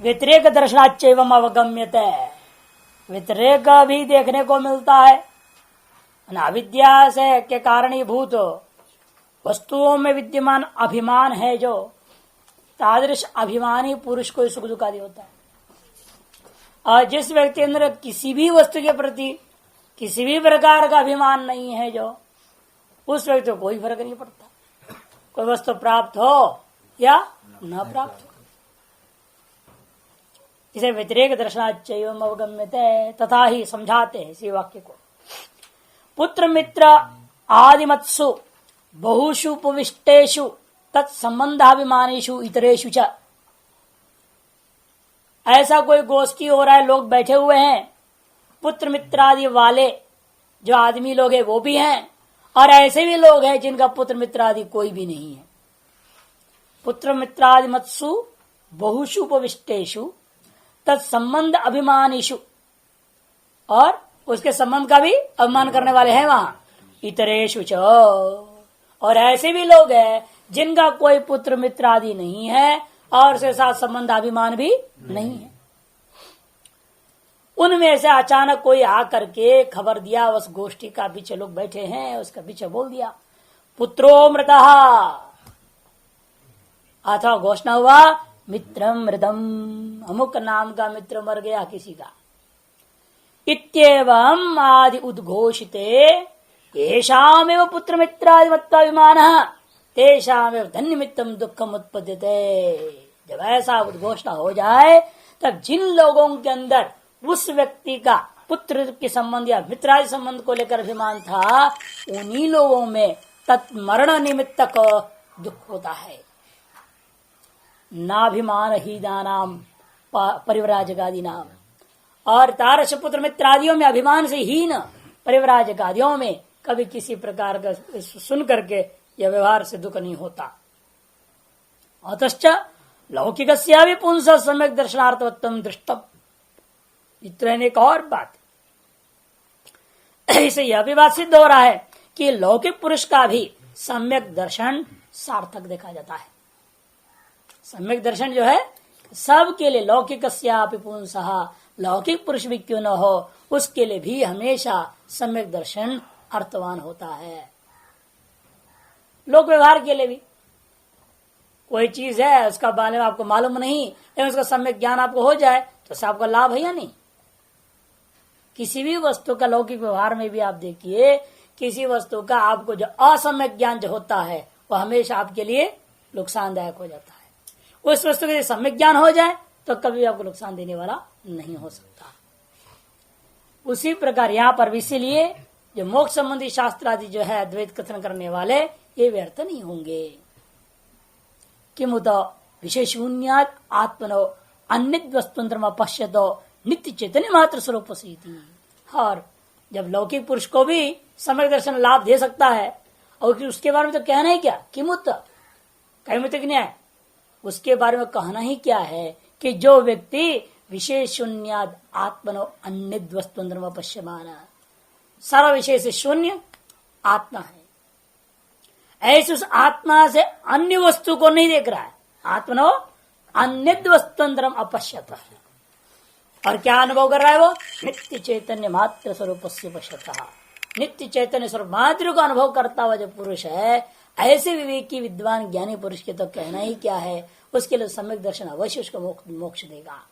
व्यतिरेक दर्शनाच्चैवम अवगम्यते, व्यतिरेक भी देखने को मिलता है। अविद्या से के कारणीभूत वस्तुओं में विद्यमान अभिमान है जो, तादृश अभिमानी पुरुष को सुख दुखादि होता है। और जिस व्यक्ति के अंदर किसी भी वस्तु के प्रति किसी भी प्रकार का अभिमान नहीं है जो, उस व्यक्ति को कोई फर्क नहीं पड़ता, कोई वस्तु प्राप्त हो या न प्राप्त हो। इसे व्यतिरेक दर्शनाच्चैवम अवगम्यते, तथा ही समझाते हैं इसी वाक्य को। पुत्र मित्र आदिमत्सु बहुषु उपविष्टेषु तत्संबंधाभिमानेषु इतरेषु च। ऐसा कोई गोष्ठी हो रहा है, लोग बैठे हुए हैं, पुत्र मित्र आदि वाले जो आदमी लोग हैं वो भी हैं, और ऐसे भी लोग हैं जिनका पुत्र मित्र आदि कोई भी नहीं है। पुत्र मित्र आदि मत्सु बहुषु उपविष्टेषु तत्संबंध अभिमानीषु, और उसके संबंध का भी अभिमान करने वाले हैं वहां, इतरेषु च। और ऐसे भी लोग हैं जिनका कोई पुत्र मित्र आदि नहीं है और उसके साथ संबंध अभिमान भी नहीं है। उनमें से अचानक कोई आकर के खबर दिया, उस गोष्ठी का पीछे लोग बैठे हैं, उसका पीछे बोल दिया पुत्रो मृतः, अथवा घोषणा हुआ मित्रम मृतम, अमुक नाम का मित्र मर गया किसी का। इत्येवम् आदि उद्घोषिते येषामेव पुत्र मित्रादि मत्वाभिमानः तेषामेव धन्यमित्तम दुःखम उत्पद्यते। जब ऐसा उद्घोषणा हो जाए तब जिन लोगों के अंदर उस व्यक्ति का पुत्र के संबंध या मित्रादि संबंध को लेकर अभिमान था, उन्हीं लोगों में तत्मरण निमित्तक दुख होता है। नाभिमान ही दानाम परिव्राजकादि नाम, और तारस पुत्र मित्रादियों में अभिमान से हीन परिव्राजकादियों में कभी किसी प्रकार का सुन करके यह व्यवहार से दुख नहीं होता। अतश्च लौकिकस्या भी पुंस सम्यक दर्शनार्थवत्तम दृष्टम। इतने एक और बात, इसे यह भी बात सिद्ध हो रहा है कि लौकिक पुरुष का भी सम्यक दर्शन सार्थक देखा जाता है। सम्यक दर्शन जो है सबके लिए, लौकिकस्यापि पुंसः, लौकिक पुरुष भी क्यों न हो उसके लिए भी हमेशा सम्यक दर्शन अर्थवान होता है। लोक व्यवहार के लिए भी कोई चीज है उसका बारे में आपको मालूम नहीं, लेकिन उसका सम्यक ज्ञान आपको हो जाए तो उससे आपका लाभ है या नहीं। किसी भी वस्तु का लौकिक व्यवहार में भी आप देखिए, किसी वस्तु का आपको जो असम्यक ज्ञान जो होता है वह हमेशा आपके लिए नुकसानदायक हो जाता है। उस वस्तु के सम्यक ज्ञान हो जाए तो कभी आपको नुकसान देने वाला नहीं हो सकता। उसी प्रकार यहाँ पर इसीलिए जो मोक्ष संबंधी शास्त्र आदि जो है अद्वैत कथन करने वाले ये व्यर्थ नहीं होंगे। किमुत विशेषून्यात् आत्मनो अन्यद् वस्तुंतरम पश्यतो नित्य चैतन्य मात्र स्वरूप सीति। और जब लौकिक पुरुष को भी सम्यक दर्शन लाभ दे सकता है, और उसके बारे में तो कहना ही क्या, किमुत कैमुतिक न्याय, उसके बारे में कहना ही क्या है कि जो व्यक्ति विशेष शून्याद आत्मनो अन्यद् वस्तुंतरम पश्यमाना, सारा विषय से शून्य आत्मा है, ऐसे उस आत्मा से अन्य वस्तु को नहीं देख रहा है। आत्मनो अन्यद् वस्तुंतरम अपश्यत है, और क्या अनुभव कर रहा है वो, नित्य चैतन्य मात्र स्वरूप से पश्यतः, नित्य चैतन्य स्वरूप मात्र को अनुभव करता हुआ जो पुरुष है, ऐसे विवेकी विद्वान ज्ञानी पुरुष के तो कहना ही क्या है, उसके लिए सम्यक दर्शन अवश्य उसको मोक्ष देगा।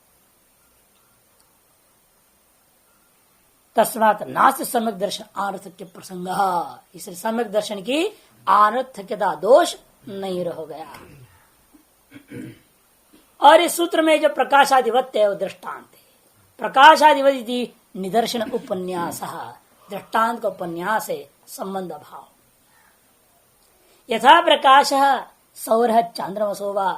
तस्मात् नास्ति सम्यक दर्शन अनर्थक्य प्रसंग, इसलिए सम्यक दर्शन की अनर्थक्यता दोष नहीं रह गया। और इस सूत्र में जो प्रकाशाधिवत्य है वो दृष्टांत है। प्रकाशाधिवती निदर्शन उपन्यास, दृष्टांत का उपन्यास है संबंध भाव। यथा प्रकाश सौर चांद्रमसो वा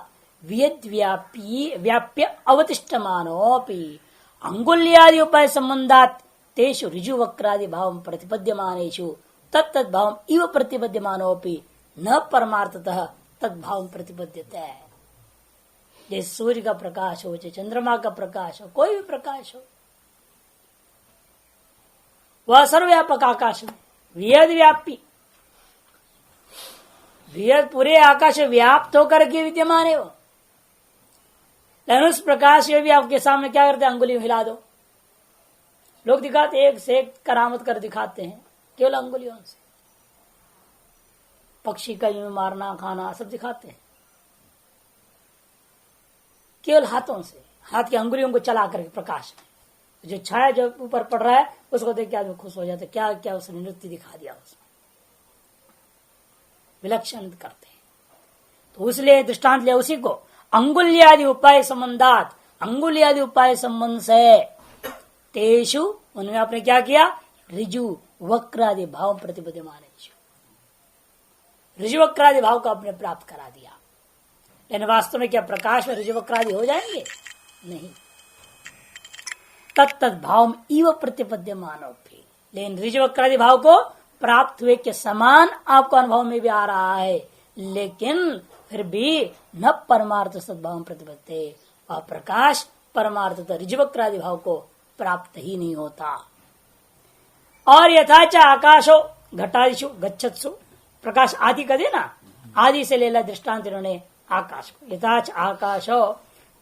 व्याप्य अवतिष्ठमानोपि अंगुल्यादि उपाय संबंधात तेषु ऋजुवक्रादि भाव प्रतिपद्यमानेषु तत्तद् भाव इव प्रतिपद्यमानोपि न परमार्थतः तद्भाव प्रतिपद्यते। जैसे सूर्य का प्रकाश हो, चाहे चंद्रमा का प्रकाश हो, कोई भी प्रकाश हो, वह सर्वव्यापक आकाश में वेद व्यापी, वेद पूरे आकाश व्याप्त होकर के विद्यमान है वो। लेकिन उस प्रकाश में भी आपके सामने क्या करते हैं, अंगुली हिला दो। लोग दिखाते एक से एक करामत कर दिखाते हैं केवल अंगुलियों से। पक्षी का यूं मारना खाना सब दिखाते हैं केवल हाथों से, हाथ की अंगुलियों को चला करके प्रकाश में। जो छाया जो ऊपर पड़ रहा है उसको देख के आदमी खुश हो जाते, क्या क्या उसने नृत्य दिखा दिया, उसमें विलक्षण करते हैं। तो इसलिए दृष्टांत लिया उसी को, अंगुल्यादि उपाय संबंधात, अंगुल्यादि उपाय संबंध से तेषु उनमें आपने क्या किया, ऋजु वक्रादि भाव प्रतिपद्यमान, ऋजु वक्रादि भाव को आपने प्राप्त करा दिया। लेकिन वास्तव में क्या प्रकाश में ऋजु वक्रादि हो जाएंगे, नहीं। तत्त भाव इव प्रतिपद्यमान, लेकिन ऋजु वक्रादि भाव को प्राप्त हुए के समान आपको अनुभव में भी आ रहा है, लेकिन फिर भी न परमार्थ सद्भाव प्रतिपत्ति, वह प्रकाश परमार्थ ऋजु वक्रादि भाव को प्राप्त ही नहीं होता। और यथाच आकाशो घटादिशु गच्छत्सु, प्रकाश आदि का देना, आदि से ले ला दृष्टांत इन्होंने आकाश को। यथाच आकाशो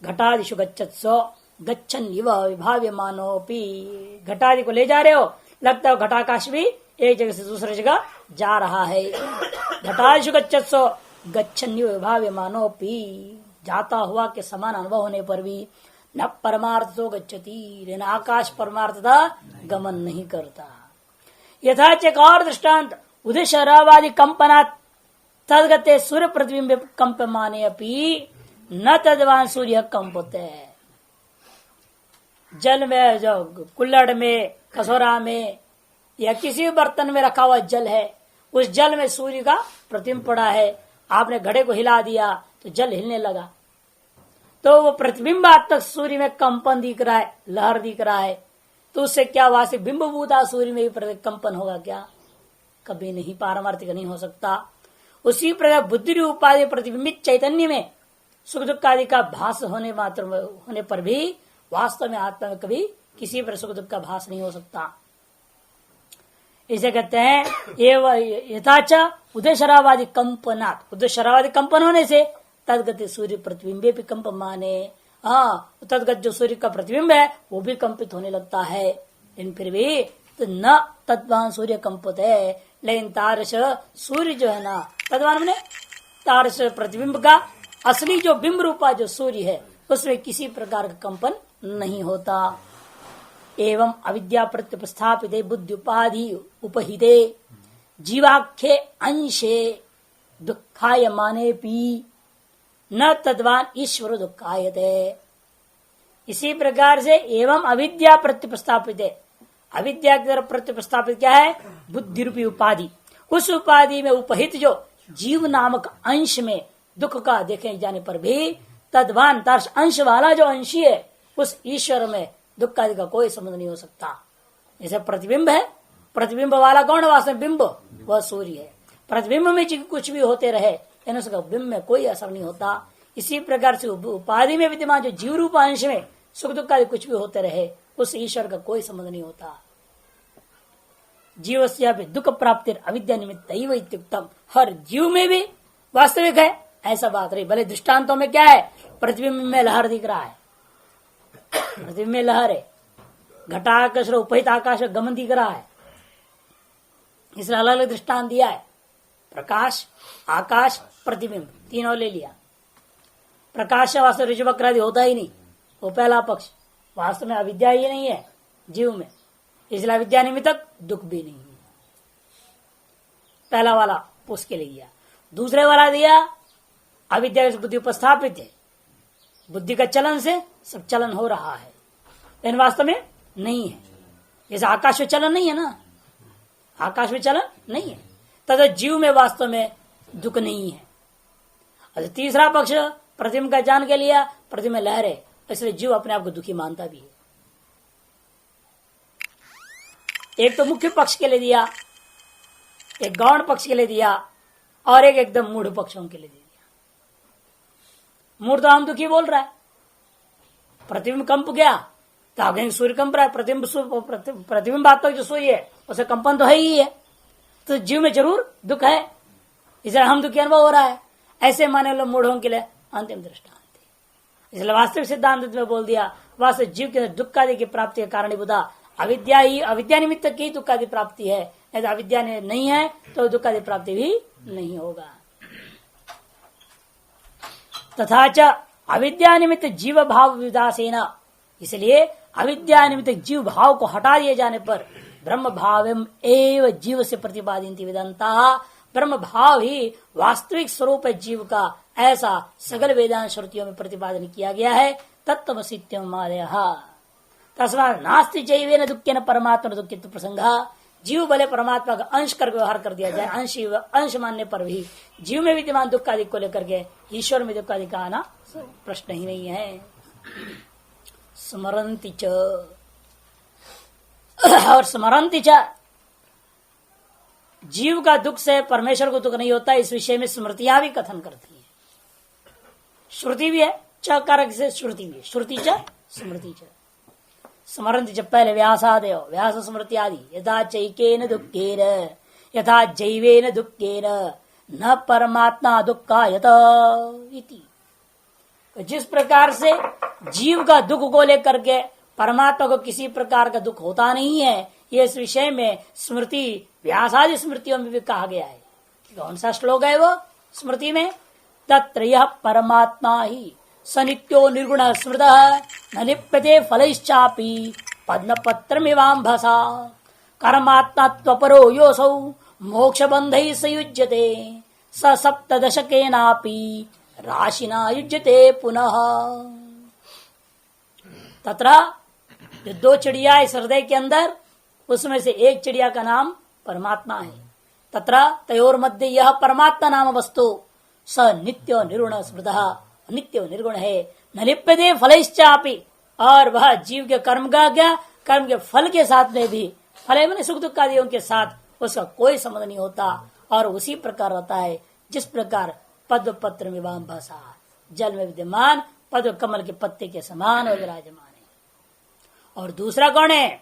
घटादिशु गच्छत्सु गच्छन इव विभाव्यमानोपि, घटादि को ले जा रहे हो, लगता है घटाकाश भी एक जगह से दूसरी जगह जा रहा है। घटादिशु गच्छत्सु गच्छन इव विभाव्यमानोपि, जाता हुआ के समान अनुभव होने पर भी न परमार्थ तो गच्छति, लेकिन आकाश परमार्थता गमन नहीं करता। यथाच एक और दृष्टांत, उदय शरावादि कंपनात् तदगते सूर्य प्रतिबिंब कंपमाने अपि न तद्वान सूर्य कंपते। जल में, जो कुल्हड़ में, कसोरा में या किसी भी बर्तन में रखा हुआ जल है, उस जल में सूर्य का प्रतिबिंब पड़ा है, आपने घड़े को हिला दिया तो जल हिलने लगा, तो वो प्रतिबिंबात्मक सूर्य में कंपन दिख रहा है, लहर दिख रहा है, तो उससे क्या वास्तविक बिंबभूता सूर्य में भी कंपन होगा क्या, कभी नहीं, पारमार्थिक नहीं हो सकता। उसी प्रकार बुद्धि उपाधि प्रतिबिंबित चैतन्य में सुख दुख आदि का भास होने मात्र होने पर भी वास्तव में आत्मा में कभी किसी पर सुख दुख का भास नहीं हो सकता। इसे कहते हैं यथाच उदय शरावादि कंपनात्, उदय शरावादि कंपन होने से तदगत सूर्य प्रतिबिंबे भी कंप माने, हाँ तदगत जो सूर्य का प्रतिबिंब है वो भी कंपित होने लगता है, लेकिन फिर भी तो न तद्वान सूर्य कंपित है, लेकिन तारस सूर्य जो है ना, तद्वान ने तारस प्रतिबिंब का असली जो बिंब रूपा जो सूर्य है उसमें किसी प्रकार का कंपन नहीं होता। एवं अविद्या प्रत्युपस्थापिते बुद्धि उपाधि उपहिते जीवाख्ये अंशे दुखाय माने पी न तद्वान ईश्वर दुखायते। इसी प्रकार से एवं अविद्या प्रत्युपस्थापित है, अविद्या की तरफ प्रत्युपस्थापित क्या है, बुद्धि रूपी उपाधि, उस उपाधि में उपहित जो जीव नामक अंश में दुख का देखे जाने पर भी तद्वान तर्श अंश वाला जो अंशी है उस ईश्वर में दुख आदि का कोई संबंध नहीं हो सकता। जैसे प्रतिबिंब है, प्रतिबिंब वाला कौन है, वास्तव बिंब वह सूर्य है, प्रतिबिंब में कुछ भी होते रहे उसका बिंब में कोई असर नहीं होता। इसी प्रकार से उपाधि में विद्यमान जो जीव रूप अंश में सुख दुख आदि कुछ भी होते रहे उस ईश्वर का कोई संबंध नहीं होता। जीव से दुख प्राप्ति अविद्या निमित्त इत्युक्तम, हर जीव में भी वास्तविक है ऐसा बात रही। भले दृष्टांतों में क्या है, प्रतिबिंब में लहर दिख रहा है, प्रतिबिंब में लहर है, घटाकाश उपहित आकाश में गमन दिख रहा है, इसलिए अलग अलग दृष्टांत दिया है। प्रकाश, आकाश, प्रतिबिंब तीनों ले लिया। प्रकाश वास्तव ऋजु वक्रादि होता ही नहीं, वो पहला पक्ष, वास्तव में अविद्या ही नहीं है जीव में, इसलिए अविद्या निमित्तक दुख भी नहीं है। पहला वाला उसके लिए दिया। दूसरे वाला दिया अविद्या से बुद्धि उपस्थापित है, बुद्धि का चलन से सब चलन हो रहा है, लेकिन वास्तव में नहीं है। जैसे आकाश में चलन नहीं है ना, आकाश में चलन नहीं है, तथा जीव में वास्तव में दुख नहीं है। अच्छा, तीसरा पक्ष प्रतिबिंब का जान के लिया, प्रतिबिंब में लहर है, इसलिए जीव अपने आप को दुखी मानता भी है। एक तो मुख्य पक्ष के लिए दिया, एक गौण पक्ष के लिए दिया, और एक एकदम मूढ़ पक्षों के लिए दिया। मूढ़ तो हम दुखी बोल रहा है, प्रतिबिंब कंप गया तो आप कहेंगे सूर्य कंप रहा है, प्रतिबिंबात्मक जो सूर्य है उसे कंपन तो है ही है, तो जीव में जरूर दुख है, इसलिए हम दुखी अनुभव हो रहा है। ऐसे माने लो मूढ़ों के लिए अंतिम दृष्टांत। इसलिए वास्तविक सिद्धांत में बोल दिया वास्तव जीव के दुख आदि की प्राप्ति के कारणीभूता अविद्या ही, अविद्या निमित्त की दुख आदि प्राप्ति है। यदि अविद्या नहीं है तो दुख आदि प्राप्ति भी नहीं होगा। तथा च अविद्या निमित्त जीव भाव विदासेन, इसलिए अविद्या निमित्त जीव भाव को हटा दिए जाने पर ब्रह्म भाव एव जीव से प्रतिपादित वेदांता, ब्रह्म भाव ही वास्तविक स्वरूप है जीव का, ऐसा सगल वेदांत श्रुतियों में प्रतिपादन किया गया है। तत्वमसित्यमादयः तस्मात् नास्ति जैवेन दुःखेन परमात्मा दुःखित्व प्रसंग, जीव भले परमात्मा का अंश कर व्यवहार कर दिया जाए, अंश मानने पर भी जीव में विद्यमान दुख आदि को लेकर के ईश्वर में दुख आदि का आना प्रश्न ही नहीं है। स्मरन्ति च, और स्मरन्ति च, जीव का दुख से परमेश्वर को दुख नहीं होता, इस विषय में स्मृतियां भी कथन करती है। श्रुति भी है, च कारक से श्रुति भी है, श्रुति च स्मृति च। स्मरन्ति च पहले व्यासादयो, व्यास स्मृति आदि, यथा चैकेन दुःखेन यथा जैवेन दुःखेन न परमात्मा दुःखायत इति। जिस प्रकार से जीव का दुख को लेकर के परमात्मा को किसी प्रकार का दुख होता नहीं है, ये इस विषय में स्मृति व्यासादि स्मृतियों में भी कहा गया है। कौन सा श्लोक है वो स्मृति में? तत्र यह परमात्मा ही सनित्यो निर्गुण स्मृत न लिप्यते फलैश्चापि पद्मपत्रमिवाम्भसा कर्मात्मा त्वपरो योऽसौ मोक्ष बंधैः संयुज्यते स सप्तदशकेनापि राशिना युज्यते पुनः। तत्र जो दो चिड़िया इस हृदय के अंदर, उसमें से एक चिड़िया का नाम परमात्मा है। तत्र तयोर मध्य यह परमात्मा नाम वस्तु स नित्यो निर्गुण स्मृतः, नित्य निर्गुण है। न लिप्यते फलैश्चापि, और वह जीव के कर्म का क्या, कर्म के फल के साथ में भी, फल मैंने सुख दुख आदियों के साथ उसका कोई संबंध नहीं होता, और उसी प्रकार होता है जिस प्रकार पद्म पत्र विवाम भाषा, जल में विद्यमान पद्म कमल के पत्ते के समान और विराजमान है। और दूसरा कौन है?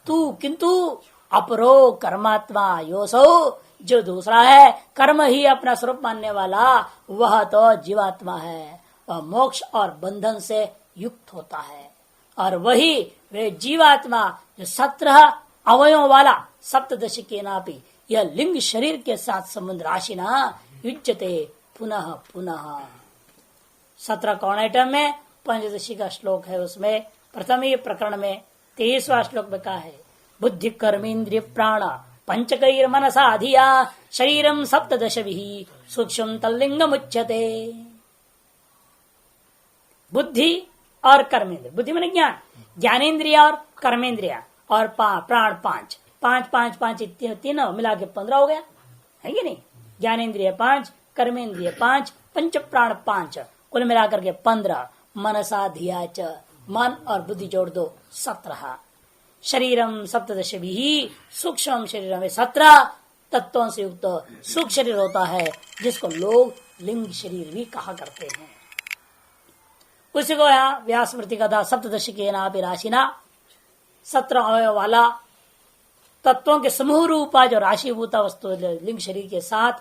तू किंतु अपरो कर्मात्मा योसो, जो दूसरा है कर्म ही अपना स्वरूप मानने वाला, वह तो जीवात्मा है, वह मोक्ष और बंधन से युक्त होता है। और वही वे जीवात्मा जो 17 अवयों वाला सप्तदशी के नापी यह लिंग शरीर के साथ संबंध राशि ना युज्यते पुनः पुनः। 17 कौन आइटम में? पंचदशी का श्लोक है, उसमें प्रथम ही प्रकरण में 23वां श्लोक में कहा है, बुद्धि कर्मेन्द्रिय प्राण पंचकैर मनसा धिया शरीरम सप्तदशभिः सूक्ष्म तल्लिंगम उच्यते। बुद्धि और कर्मेंद्रिय, बुद्धि माने ज्ञान, ज्ञानेन्द्रिय और कर्मेंद्रिय और प्राण पांच, पांच पांच पांच तीनों मिला के 15 हो गया है कि नहीं? ज्ञानेन्द्रिय 5, कर्मेंद्रिय 5, पंच प्राण 5, कुल मिलाकर के 15। मनसा धिया च, मन और बुद्धि जोड़ दो 17। शरीरम सप्तदशभिः, सूक्ष्म शरीर में 17 तत्वों से युक्त सूक्ष्म शरीर होता है, जिसको लोग लिंग शरीर भी कहा करते हैं। उसी को यहाँ व्यास स्मृति का था, सप्तदशी के नापि राशिना, 17 अवयव वाला तत्वों के समूह रूपा जो राशिभूता वस्तु लिंग शरीर के साथ,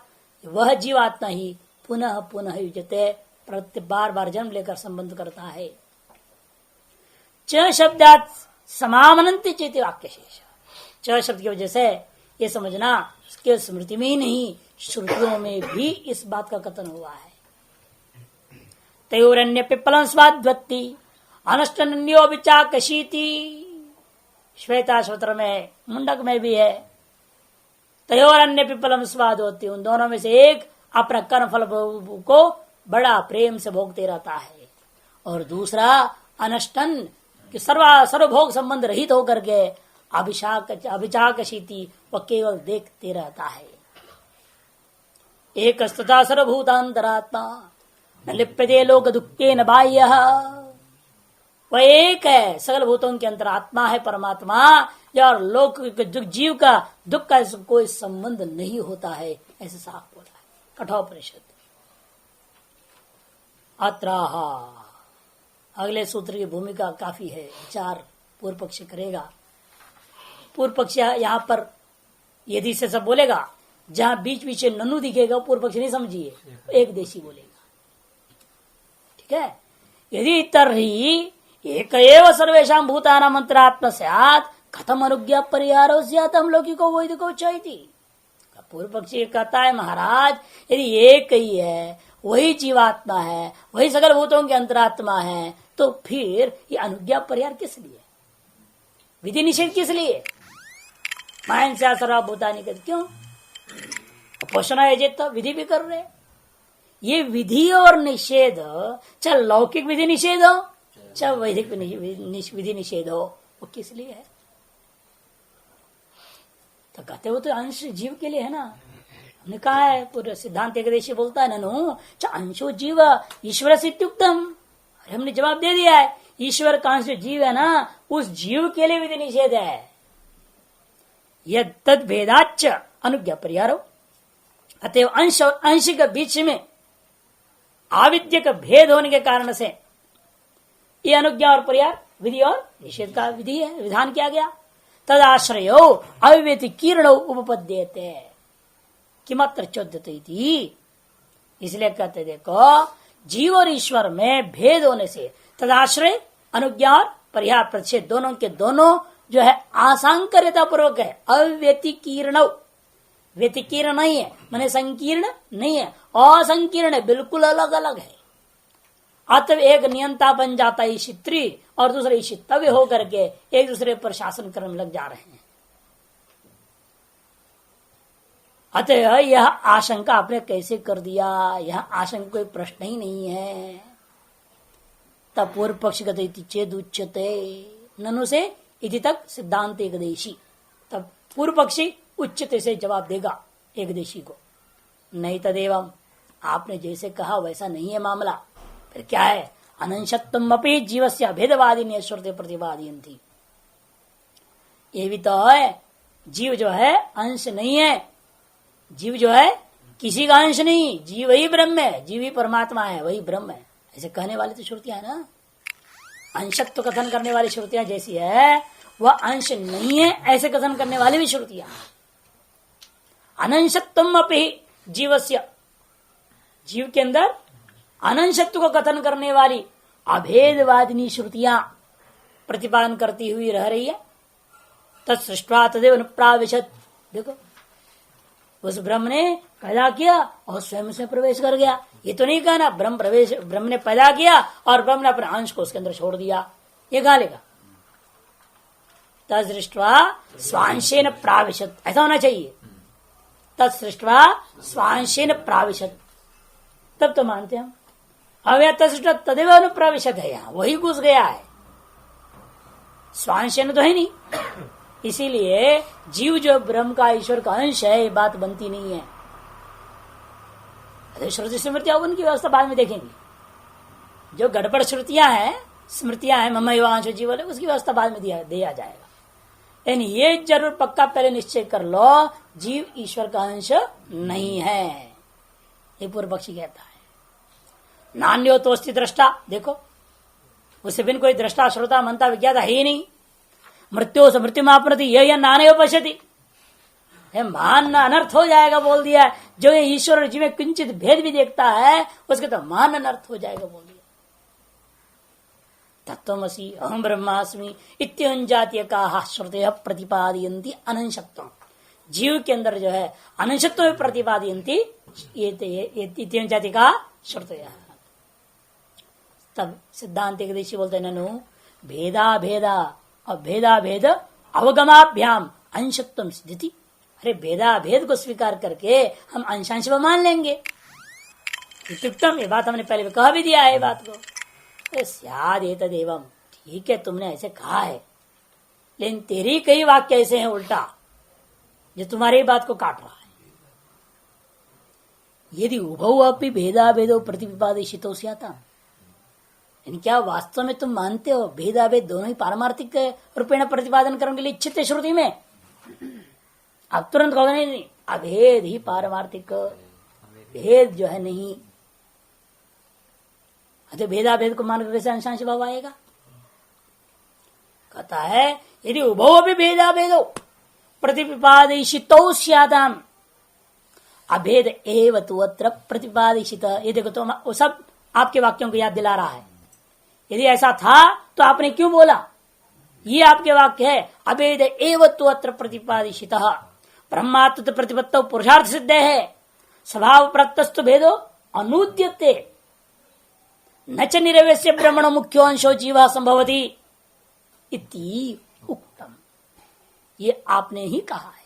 वह जीवात्मा ही पुनः पुनः युजते, प्रति बार बार जन्म लेकर संबंध करता है। च शब्दात समामनंति चेति वाक्य शेष, च शब्द की वजह से ये समझना केवल स्मृति में ही नहीं, श्रुतियों में भी इस बात का कथन हुआ है। तयोरन्य पिप्पलम स्वाद्वत्ति अनष्टन्यो विचाकशीति, श्वेताश्वतर में मुंडक में भी है। तयोरन्य पिप्पलम स्वाद्वत्ति, उन दोनों में से एक अपना कर्म फल को बड़ा प्रेम से भोगते रहता है, और दूसरा अनष्टन कि सर्वभोग संबंध रहित होकर के अभिचाकशीति, वह केवल देखते रहता है। एक तथा सर्वभूतांतरात्मा न लिप्यते लोक दुखे न बाह्य, वह एक है, सकल भूतों के अंतरात्मा है परमात्मा, और लोक जीव का दुख का कोई संबंध नहीं होता है, ऐसे साफ बोला है कठोपनिषद। अत्राहा, अगले सूत्र की भूमिका काफी है, विचार पूर्व पक्ष करेगा। पूर्व पक्ष यहाँ पर यदि से सब बोलेगा, जहां बीच बीच ननु दिखेगा पूर्व पक्ष नहीं समझिए, एक देशी बोलेगा, ठीक है। यदि तर्हि एक एव सर्वेषां भूतानां अंतरात्मा स्यात् कथम अनुज्ञा परिहारो स्यात् हम लौकिको वैदिको चैति। पूर्व पक्षी कहता है महाराज यदि एक ही है, वही जीवात्मा है, वही सकल भूतों की अंतरात्मा है, तो फिर ये अनुज्ञा परिहार किस लिए, विधि निषेध किस लिए? मायन से सर्वभूतानि क्यों पोषण है तो विधि भी कर रहे। ये विधि और निषेध चाहे लौकिक विधि निषेध हो चाहे वैदिक विधि निषेध हो, वो किस लिए है? तो कहते हो तो अंश जीव के लिए है ना। हमने कहा है पूरे सिद्धांत एकदशी बोलता है ननु च अंशो जीव ईश्वर से इत्युक्तम। अरे हमने जवाब दे दिया है, ईश्वर का अंश जीव है ना, उस जीव के लिए विधि निषेध है। यद तद भेदाच अनुज्ञा परिहारो, अतएव अंश और अंश के बीच में आविद्य का भेद होने के कारण से ये अनुज्ञा और परिहार विधि और निषेध का विधि है, विधान किया गया। तदाश्रयो अव्यतिकीर्ण उपपद्यते किमत्र चोद्यते इति। इसलिए कहते देखो जीव और ईश्वर में भेद होने से तदाश्रय अनुज्ञा और परिहार प्रतिषेध दोनों के दोनों जो है आसांकर्यता पूर्वक है। अव्यतिकीर्ण, व्यतिकीर्ण नहीं है माने संकीर्ण नहीं है, असंकीर्ण है, बिल्कुल अलग अलग है। अतः एक नियंता बन जाता है ईशित्री और दूसरे ईशितव्य होकर के एक दूसरे पर शासन करने लग जा रहे हैं। अतः यह आशंका आपने कैसे कर दिया, यह आशंका कोई प्रश्न ही नहीं है। तब पूर्व पक्ष गति चेद उच्यते ननु से इति तक सिद्धांत एकदेशी। तब पूर्व पक्षी उच्चते से जवाब देगा एकदेशी को, नहीं तदेवम, आपने जैसे कहा वैसा नहीं है मामला। फिर क्या है? अनंशत्वम अपि जीवस्य अभेदवादी ने श्रुति प्रतिपादयन्ति। ये भी तो है, जीव जो है अंश नहीं है, जीव जो है किसी का अंश नहीं, जीव ही ब्रह्म है, जीव ही परमात्मा है, वही ब्रह्म है। ऐसे कहने वाली तो श्रुतियां है ना। अंशत्व कथन करने वाली श्रुतियां जैसी है वह अंश नहीं है ऐसे कथन करने वाली भी श्रुतियां। अनंशत्वम अपि जीवस्य, जीव के अंदर अनंशत्व को कथन करने वाली अभेदवादिनी श्रुतियां प्रतिपादन करती हुई रह रही है। तत्सृष्ट्वा तदेव अनुप्राविशत, देखो उस ब्रह्म ने पैदा किया और स्वयं उसमें प्रवेश कर गया। ये तो नहीं कहना ब्रह्म ने पैदा किया और ब्रह्म ने अपने अंश को उसके अंदर छोड़ दिया, ये गालेगा। तत्सृष्ट्वा स्वांशेन प्राविशत, ऐसा होना चाहिए। तत्सृष्ट्वा स्वांशेन प्राविशत, तब तो मानते हम। अब यह तत्सृष्टा तदेव अनुप्राविशत है, यहां वही घुस गया है, स्वांशेन तो है नहीं। इसीलिए जीव जो ब्रह्म का ईश्वर का अंश है, ये बात बनती नहीं है। श्रुति स्मृतियां उनकी व्यवस्था बाद में देखेंगे। जो गड़बड़ श्रुतियां हैं, स्मृतियां हैं, मम एवांश जीव, उसकी व्यवस्था बाद में दिया जाएगा। यानी ये जरूर पक्का पहले निश्चय कर लो, जीव ईश्वर का अंश नहीं है, ये पूर्व पक्षी कहता है। नान्यो तो अस्ति दृष्टा, देखो उससे बिन कोई दृष्टा श्रोता मनता विज्ञाता है ही नहीं। मृत्यु से मृत्यु मापनति यह नान्यो पश्यति, मान अनर्थ हो जाएगा बोल दिया। जो ये ईश्वर और जीव में किंचित भेद भी देखता है उसके तो मान अनर्थ हो जाएगा बोल दिया। तत्वमसि अहम ब्रह्मास्मि इत्यं जातीय का श्रुतयः प्रतिपादयन्ति अनंशत्वम्, जीव के अंदर जो है अनंशत्व में प्रतिपादयन्ति इत्यं जाति का श्रुतयः। तब सिद्धांत एकदशी बोलते हैं ननु भेदा भेदा और भेदा भेद अवगमाभ्याम अंशत्वम सिद्धिति। अरे भेदा भेद को स्वीकार करके हम अंशांश को मान लेंगे। इत्युक्तम, ये बात हमने पहले कह भी दिया है बात को। स्याद एतदेवम्, ठीक है तुमने ऐसे कहा है, लेकिन तेरी कई वाक्य ऐसे हैं उल्टा जो तुम्हारी बात को काट रहा है। यदि उभौ अपि भेदा भेदो प्रतिपादितो स्यात्, क्या वास्तव में तुम मानते हो भेदाभेद दोनों ही पारमार्थिक रूपेण प्रतिपादन करने के लिए इच्छित है श्रुति में? अब तुरंत कहोगे नहीं, अभेद ही पारमार्थिक, भेद जो है नहीं। अतः भेदाभेद को मानकर कैसे अंशांश भाव आएगा? कहता है यदि उभौ भी भेदाभेदो प्रतिपादितो स्यादाम अभेद एव तु अत्र प्रतिपादित। ये देखो तो सब आपके वाक्यों को याद दिला रहा है। यदि ऐसा था तो आपने क्यों बोला? ये आपके वाक्य है। अभेद एव तो अत्र प्रतिपादित ब्रह्मात्म प्रतिपत्त पुरुषार्थ सिद्ध है। स्वभाव प्रत्यस्तु भेदो अनुद्यते न च निरवस्य ब्रह्मण मुख्यो अंशो जीवा संभवती इति उक्तम। ये आपने ही कहा है।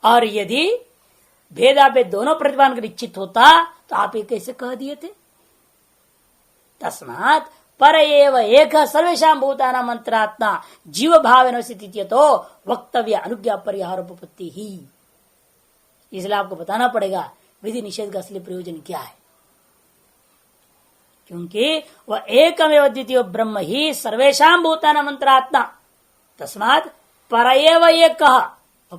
और यदि भेदाभेद दोनों प्रतिपादन का निश्चित होता तो आप ये कैसे कह दिए थे? तस्मात् पर एव एक सर्वेशा भूताना मंत्रात्मा जीव भाव स्थिति तो वक्तव्य अनुज्ञा परिहार उपपत्ति ही। इसलिए आपको बताना पड़ेगा विधि निषेध का असली प्रयोजन क्या है, क्योंकि वह एकमेव द्वितीय ब्रह्म ही सर्वेशा भूताना मंत्रात्मा। तस्मात् पर एव एक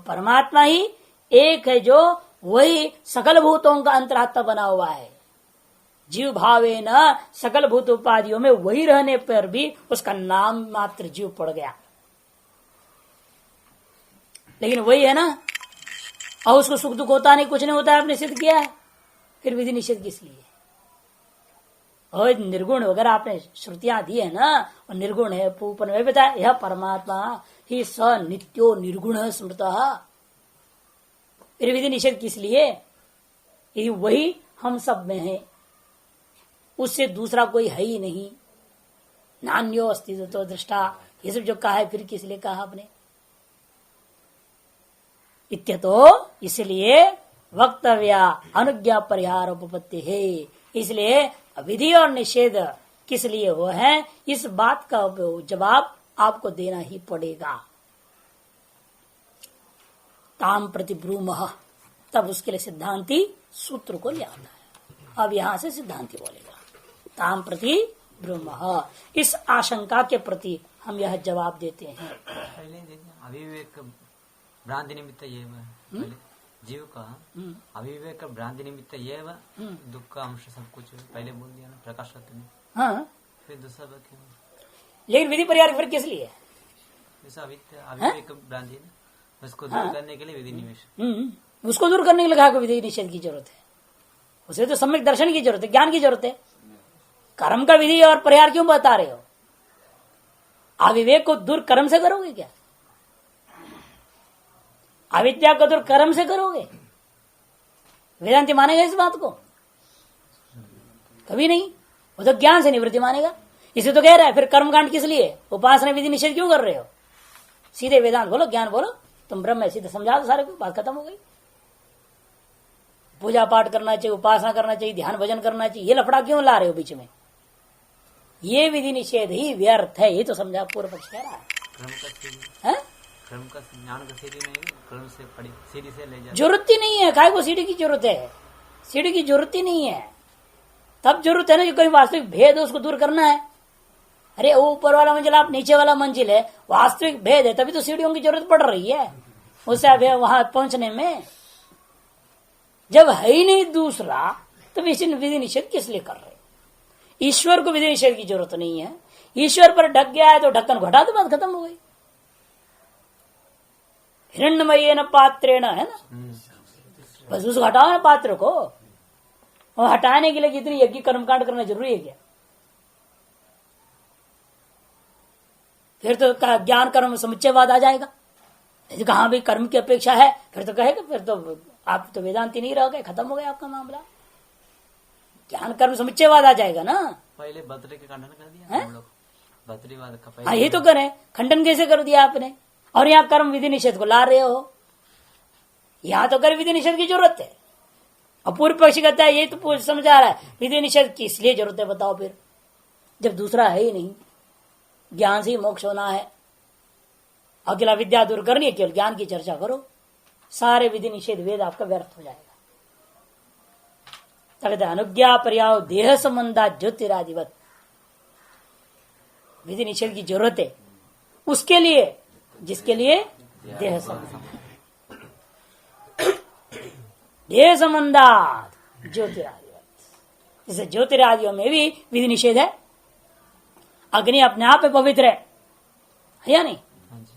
परमात्मा ही एक है जो वही सकल भूतों का अंतरात्मा बना हुआ है। जीव भावे न सकल भूत उपाधियों में वही रहने पर भी उसका नाम मात्र जीव पड़ गया, लेकिन वही है ना। और उसको सुख दुख होता नहीं, कुछ नहीं होता है, आपने सिद्ध किया है, फिर विधि निषेध किस लिए? और निर्गुण वगैरह आपने श्रुतियां दी है ना, और निर्गुण है पूपन में बताया यह परमात्मा ही स नित्यो निर्गुण स्मृत। फिर विधि निषेध किस लिए? यदि वही हम सब में है, उससे दूसरा कोई है ही नहीं। नान्यो अस्तित्व तो दृष्टा, ये सब जो कहा है फिर किस लिए कहा आपने? इत्यतो इसलिए वक्तव्य अनुज्ञा परिहार उपपत्ति है। इसलिए विधि और निषेध किस लिए हुआ है, इस बात का जवाब आपको देना ही पड़ेगा। ताम प्रति ब्रूमः, तब उसके लिए सिद्धांति सूत्र को ले आता है। अब यहां से सिद्धांति बोलेगा ताम प्रति ब्रूमः। इस आशंका के प्रति हम यह जवाब देते हैं। अविवेक भ्रांति निमित्त जीव का अविवेक भ्रांति निमित्त दुख का अंश सब कुछ पहले बोल दिया ना प्रकाश में। हाँ, फिर दूसरा क्यों? लेकिन विधि परिहार फिर किस लिए? अविवेक भ्रांति उसको दूर करने के लिए विधि निषेध, उसको दूर करने के लिए कोई विधि निषेध की जरूरत है? उसे तो सम्यक दर्शन की जरूरत है, ज्ञान की जरूरत है। कर्म का विधि और परिहार क्यों बता रहे हो? अविवेक को दूर कर्म से करोगे क्या? अविद्या को दूर कर्म से करोगे? वेदांति मानेगा इस बात को? कभी नहीं। वो तो ज्ञान से निवृत्ति मानेगा। इसे तो कह रहा है फिर कर्मकांड किस लिए, उपासना विधि निषेध क्यों कर रहे हो? सीधे वेदांत बोलो, ज्ञान बोलो, तुम ब्रह्म है, सीधे समझा दो सारे को, बात खत्म हो गई। पूजा पाठ करना चाहिए, उपासना करना चाहिए, ध्यान भजन करना चाहिए, ये लफड़ा क्यों ला रहे हो बीच में? ये विधि निषेध ही व्यर्थ है, ये तो समझा पूर्व पक्ष कह रहा है। क्रम का ज्ञान का सीढ़ी नहीं, क्रम से पड़ी सीढ़ी से ले जाए, जरूरत ही नहीं है। काय को सीढ़ी की जरूरत है? सीढ़ी की जरूरत ही नहीं है। तब जरूरत है ना कि कोई वास्तविक भेद है उसको दूर करना है। अरे वो ऊपर वाला मंजिल, आप नीचे वाला मंजिल है, वास्तविक भेद है, तभी तो सीढ़ियों की जरूरत पड़ रही है उससे वहां पहुंचने में। जब है ही नहीं दूसरा तो विधि निषेध किस लिए कर रहे? ईश्वर को विधि निषेध की जरूरत नहीं है। ईश्वर पर ढक गया है तो ढक्कन घटा दो, बात खत्म हो गई। हिरण्यमय न पात्रेण, है ना, बस उसको हटाओ ना पात्र को। और हटाने के लिए कितनी यज्ञ कर्मकांड करना जरूरी है क्या? फिर तो ज्ञान कर्म समुच्चयवाद आ जाएगा। यदि कहां भी कर्म की अपेक्षा है फिर तो कहेगा, फिर तो आप तो वेदांती नहीं रह गए, खत्म हो गया आपका मामला। ज्ञान कर्म समुच्चयवाद आ जाएगा ना। पहले बतरे के खंडन कर दिया हम लोग, बतरीवाद का हाँ ये तो करें, खंडन कैसे कर दिया आपने? और यहाँ कर्म विधि निषेध को ला रहे हो। यहाँ तो कर्म विधि निषेध की जरूरत है। और पूर्व पक्षी कहता है ये तो समझा रहा है विधि निषेध की इसलिए जरूरत है, बताओ फिर, जब दूसरा है ही नहीं। ज्ञान से ही मोक्ष होना है, अकेला विद्या दूर करनी है, केवल ज्ञान की चर्चा करो, सारे विधि निषेध वेद आपका व्यर्थ हो जाएगा। तब अनुज्ञा पर्याव देह संबंधा ज्योतिरादिवत विधि निषेध की जरूरत है उसके लिए जिसके लिए देह संबंध, देह संबंधात ज्योतिरादिवत। जैसे ज्योतिरादियों में भी विधि निषेध है। अग्नि अपने आप में पवित्र है या नहीं?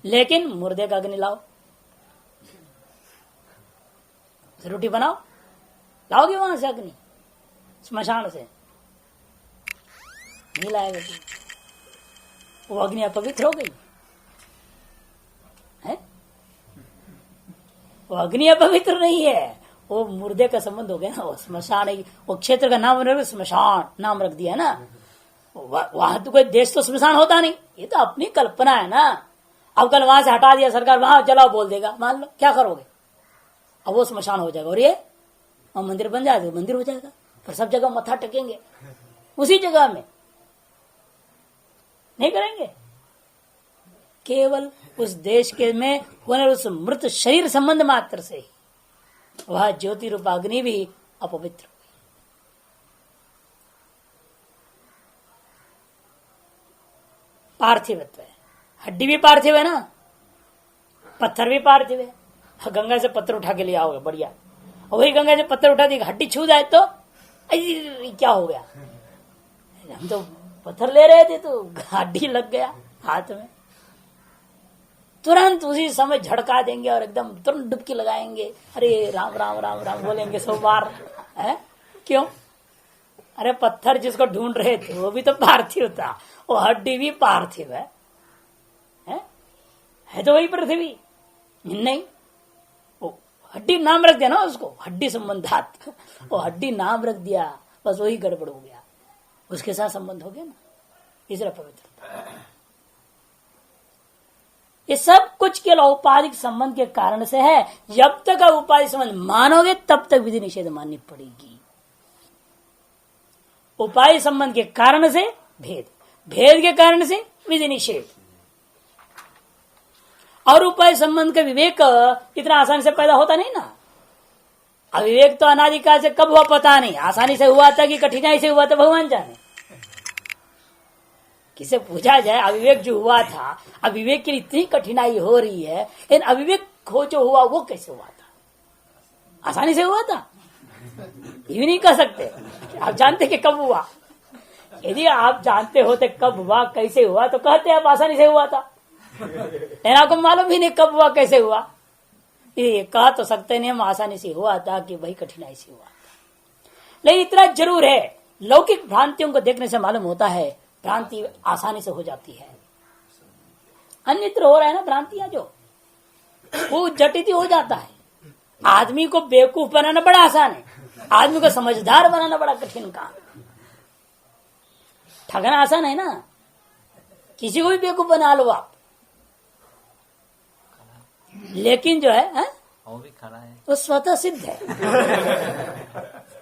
लेकिन मुर्दे का अग्नि लाओ, रोटी बनाओ, लाओगे वहां से अग्नि स्मशान से? नहीं लाएगा तू। वो अग्नि अपवित्र हो गई है? वो अग्नि अपवित्र नहीं है, वो मुर्दे का संबंध हो गया ना। वो स्मशान है, वो क्षेत्र का नाम स्मशान नाम रख दिया ना। वहां तो कोई देश तो स्मशान होता नहीं, ये तो अपनी कल्पना है ना। अब कल वहां से हटा दिया सरकार, वहां चलाओ बोल देगा, मान लो क्या करोगे? अब वो स्मशान हो जाएगा और ये मंदिर बन जाएगा, मंदिर हो जाएगा। फिर सब जगह मत्था टेकेंगे उसी जगह में, नहीं करेंगे। केवल उस देश के में होने उस मृत शरीर संबंध मात्र से ही वह ज्योति रूप अग्नि भी अपवित्र हुई। पार्थिवत्व है, हड्डी भी पार्थिव है ना, पत्थर भी पार्थिव है। गंगा से पत्थर उठा के ले आओगे बढ़िया, वही गंगा से पत्थर उठा देगा, हड्डी छू जाए तो क्या हो गया? हम तो पत्थर ले रहे थे तो हड्डी लग गया हाथ में, तुरंत उसी समय झड़का देंगे और एकदम तुरंत डुबकी लगाएंगे, अरे राम राम राम राम बोलेंगे 100 बार है। क्यों? अरे पत्थर जिसको ढूंढ रहे थे वो भी तो पार्थिव था, वो हड्डी भी पार्थिव है, है तो वही पृथ्वी नहीं। वो हड्डी नाम रख दिया ना उसको, हड्डी संबंधात, वो हड्डी नाम रख दिया, बस वही गड़बड़ हो गया, उसके साथ संबंध हो गया ना, इसलिए पवित्र। ये सब कुछ केवल औपाधिक संबंध के कारण से है। जब तक आप औपाधिक संबंध मानोगे तब तक विधि निषेध माननी पड़ेगी। उपाय संबंध के कारण से भेद, भेद के कारण से विधि निषेध। और उपाय संबंध का विवेक इतना आसानी से पैदा होता नहीं ना। अविवेक तो अनादिकाल से कब हुआ पता नहीं, आसानी से हुआ था कि कठिनाई से हुआ था भगवान जाने। किसे पूछा जाए अविवेक जो हुआ था, अविवेक की इतनी कठिनाई हो रही है, लेकिन अविवेक हो जो हुआ वो कैसे हुआ था? आसानी से हुआ था? ये नहीं कह सकते। आप जानते कि कब हुआ? यदि आप जानते होते कब हुआ कैसे हुआ तो कहते आप आसानी से हुआ था, लेकिन आपको मालूम ही नहीं कब हुआ कैसे हुआ। ये कह तो सकते नहीं हम आसानी से हुआ था कि भाई कठिनाई से हुआ। लेकिन इतना जरूर है, लौकिक भ्रांतियों को देखने से मालूम होता है भ्रांति आसानी से हो जाती है। अन्यत्र हो रहा है ना भ्रांतियां, जो वो जटित हो जाता है। आदमी को बेवकूफ बनाना बड़ा आसान है, आदमी को समझदार बनाना बड़ा कठिन काम। ठगना आसान है ना, किसी को भी बेवकूफ बना लो आप, लेकिन जो है वो भी कला है, वो स्वतः सिद्ध है,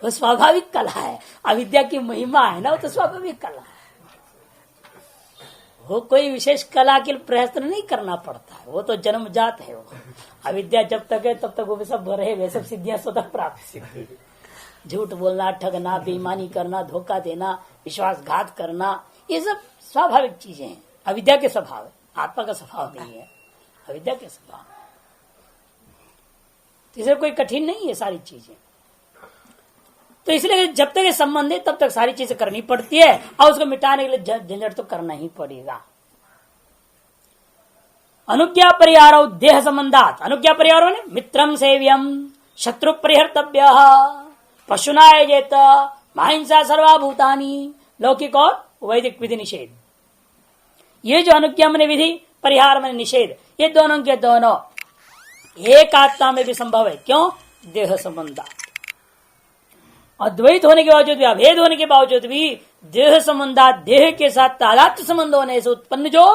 वो स्वाभाविक कला है। अविद्या की महिमा है ना, वो तो स्वाभाविक कला है। वो कोई विशेष कला के प्रयत्न नहीं करना पड़ता है, वो तो जन्मजात है। वो अविद्या जब तक है तब तक वो सब रहे, सब सिद्धियां स्वतः प्राप्त। झूठ बोलना, ठगना, बेईमानी करना, धोखा देना, विश्वासघात करना, ये सब स्वाभाविक चीजें हैं। अविद्या के स्वभाव है, आत्मा का स्वभाव नहीं है, अविद्या के स्वभाव। इसलिए कोई कठिन नहीं है सारी चीजें। तो इसलिए जब तक ये संबंध है तब तक सारी चीजें करनी पड़ती है, और उसको मिटाने के लिए झंझट तो करना ही पड़ेगा। अनुज्ञा परिहारो देह संबंधात, अनुज्ञा परिहारो ने मित्रम सेव्यम शत्रु परिहर्तव्य पशुना यजेत महिंसा सर्वाभूतानि, लौकिक और वैदिक विधि निषेध। ये जो अनुज्ञा में विधि, परिहार में निषेध, ये दोनों के दोनों एक आत्मा में भी संभव है। क्यों? देह संबंध। अद्वैत होने के बावजूद भी, अभेद होने के बावजूद भी देह संबंधा, देह के साथ तादात्म्य संबंध होने से उत्पन्न जो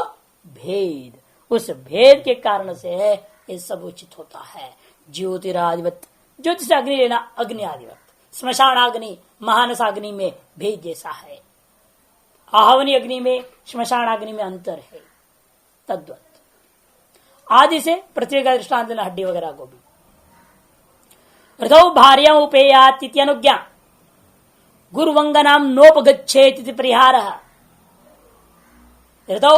भेद, उस भेद के कारण से ये सब उचित होता है। ज्योतिरादिवत, ज्योतिष अग्नि लेना, अग्नि आदिवत, स्मशान अग्नि महानस अग्नि में भेद जैसा है, आहवनी अग्नि में श्मशान अग्नि में अंतर है, तद्वत आदि से पृथ्वी का दृष्टांत देना, हड्डी वगैरह को भी। रथो भार्या उपेयात इति अनुज्ञा गुरुवंगनाम नोपगच्छेत इति परिहार। रथो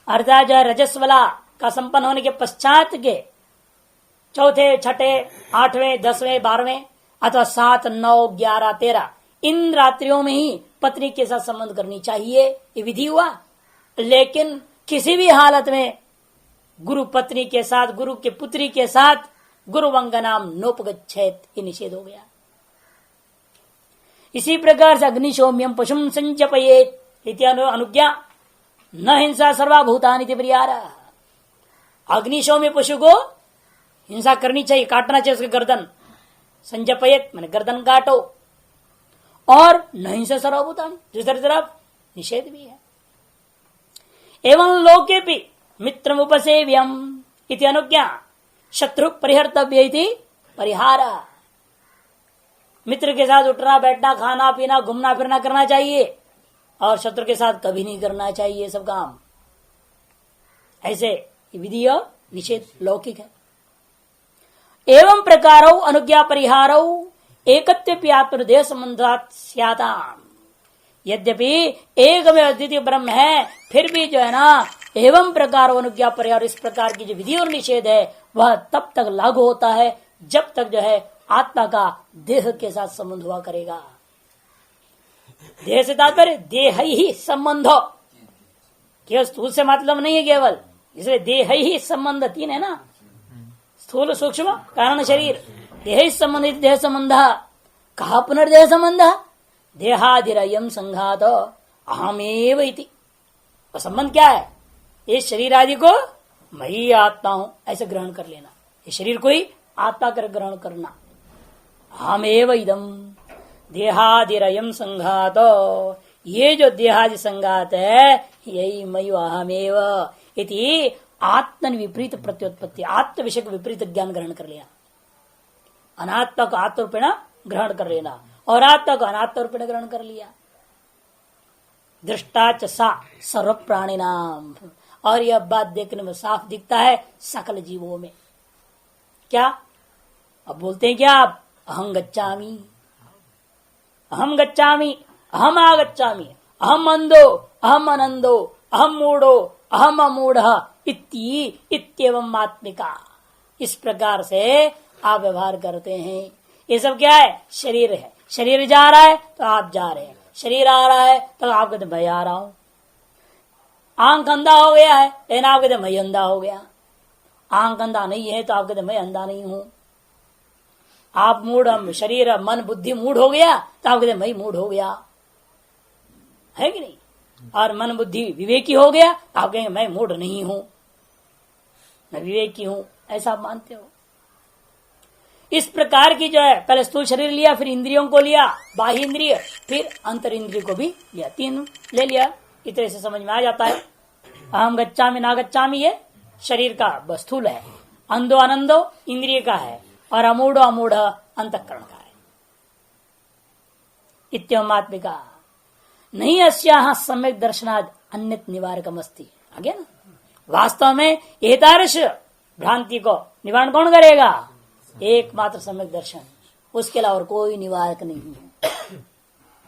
अर्थात जो रजस्वला का संपन्न होने के पश्चात के चौथे, छठे, 8वें, 10वें, 12वें अथवा 7, 9, 11, 13 इन रात्रियों में ही पत्नी के साथ संबंध करनी चाहिए, ये विधि हुआ। लेकिन किसी भी हालत में गुरु पत्नी के साथ, गुरु के पुत्री के साथ गुरुवंगनाम नोपगच्छेत, ये निषेध हो गया। इसी प्रकार से अग्निशोम्यम पशुम संजपयेत, इति अनुज्ञा न हिंसा सर्वभूतानि प्रियार। अग्निशो में पशु को हिंसा करनी चाहिए, काटना चाहिए उसकी गर्दन, संजपयत मैंने गर्दन काटो, और न हिंसा सर्वभूतानि दूसरी तरफ निषेध भी है। एवं लोके भी मित्रम उपसेव्यम इति अनुज्ञा शत्रु परिहर्तव्य इति परिहार। मित्र के साथ उठना बैठना खाना पीना घूमना फिरना करना चाहिए, और शत्रु के साथ कभी नहीं करना चाहिए सब काम। ऐसे विधि और निषेध लौकिक है। एवं प्रकारो अनुज्ञा परिहारो एकत्व आत्मदेह संबंधात स्याताम। यद्यपि एक में अद्वितीय ब्रह्म है, फिर भी जो है ना एवं प्रकार अनुज्ञा परिहार, इस प्रकार की जो विधि और निषेध है वह तब तक लागू होता है जब तक जो है आत्मा का देह के साथ संबंध हुआ करेगा। देह से तात्पर्य देह ही संबंध, केवल स्थूल से मतलब नहीं है केवल, इसलिए देह ही संबंध तीन है ना, स्थूल सूक्ष्म कारण शरीर, देह ही संबंधित देह संबंध। कहा पुनर्देह संबंध, देहादिरयम संघात अहमेव इति। संबंध क्या है? इस शरीर आदि को मैं ही आत्मा हूं ऐसे ग्रहण कर लेना, इस शरीर को ही आत्मा कर ग्रहण करना। अहमेव इदम देहादिरयम संघात, ये जो देहादि संघात है यही मयु अहमेव इति आत्मन विपरीत प्रत्युत्पत्ति, आत्म विषय को विपरीत ज्ञान ग्रहण कर लिया। अनात्मा को आत्मरूपेण ग्रहण कर लेना और आत्मा को अनात्म रूपेण ग्रहण कर लिया। दृष्टा च सा सर्व प्राणी नाम, और यह बात देखने में साफ दिखता है सकल जीवों में। क्या अब बोलते हैं क्या आप? अहं गच्छामि, अहम गच्छामि, अहम आगच्छामि, अहम अंधो, अहम अनंदो, अहम मूढ़ो, अहम अमूढ़ इत्येवं आत्मिका। इस प्रकार से आप व्यवहार करते हैं। ये सब क्या है? शरीर है। शरीर जा रहा है तो आप जा रहे हैं, शरीर आ रहा है तो आप कहते मैं आ रहा हूं। आंख अंधा हो गया है लेकिन आप कहते मैं अंधा हो गया। आंख अंधा नहीं है तो आप कहते मैं अंधा नहीं हूं। आप मूढ़, शरीर मन बुद्धि मूढ़ हो गया तो आप कहते मैं मूढ़ हो गया, है कि नहीं? और मन बुद्धि विवेकी हो गया आप कहेंगे मैं मूढ़ नहीं हूं, मैं विवेकी हूं, ऐसा आप मानते हो। इस प्रकार की जो है पहले स्थूल शरीर लिया, फिर इंद्रियों को लिया, बाह्य इंद्रिय, फिर अंतर इंद्रिय को भी लिया, तीन ले लिया। इस तरह से समझ में आ जाता है। अहम गच्छामि ना गच्छामि ये शरीर का स्थूल है, अंधो आनंदो इंद्रिय का है, और अमूढ़ो अमूढ़ अंतःकरण का है। इत्यमात्मिका नहीं अस्याह सम्यक दर्शनाद अन्य निवारकम अस्ति। आगे ना वास्तव में एतादृश भ्रांति को निवारण कौन करेगा? एकमात्र सम्यक दर्शन, उसके अलावा और कोई निवारक नहीं है।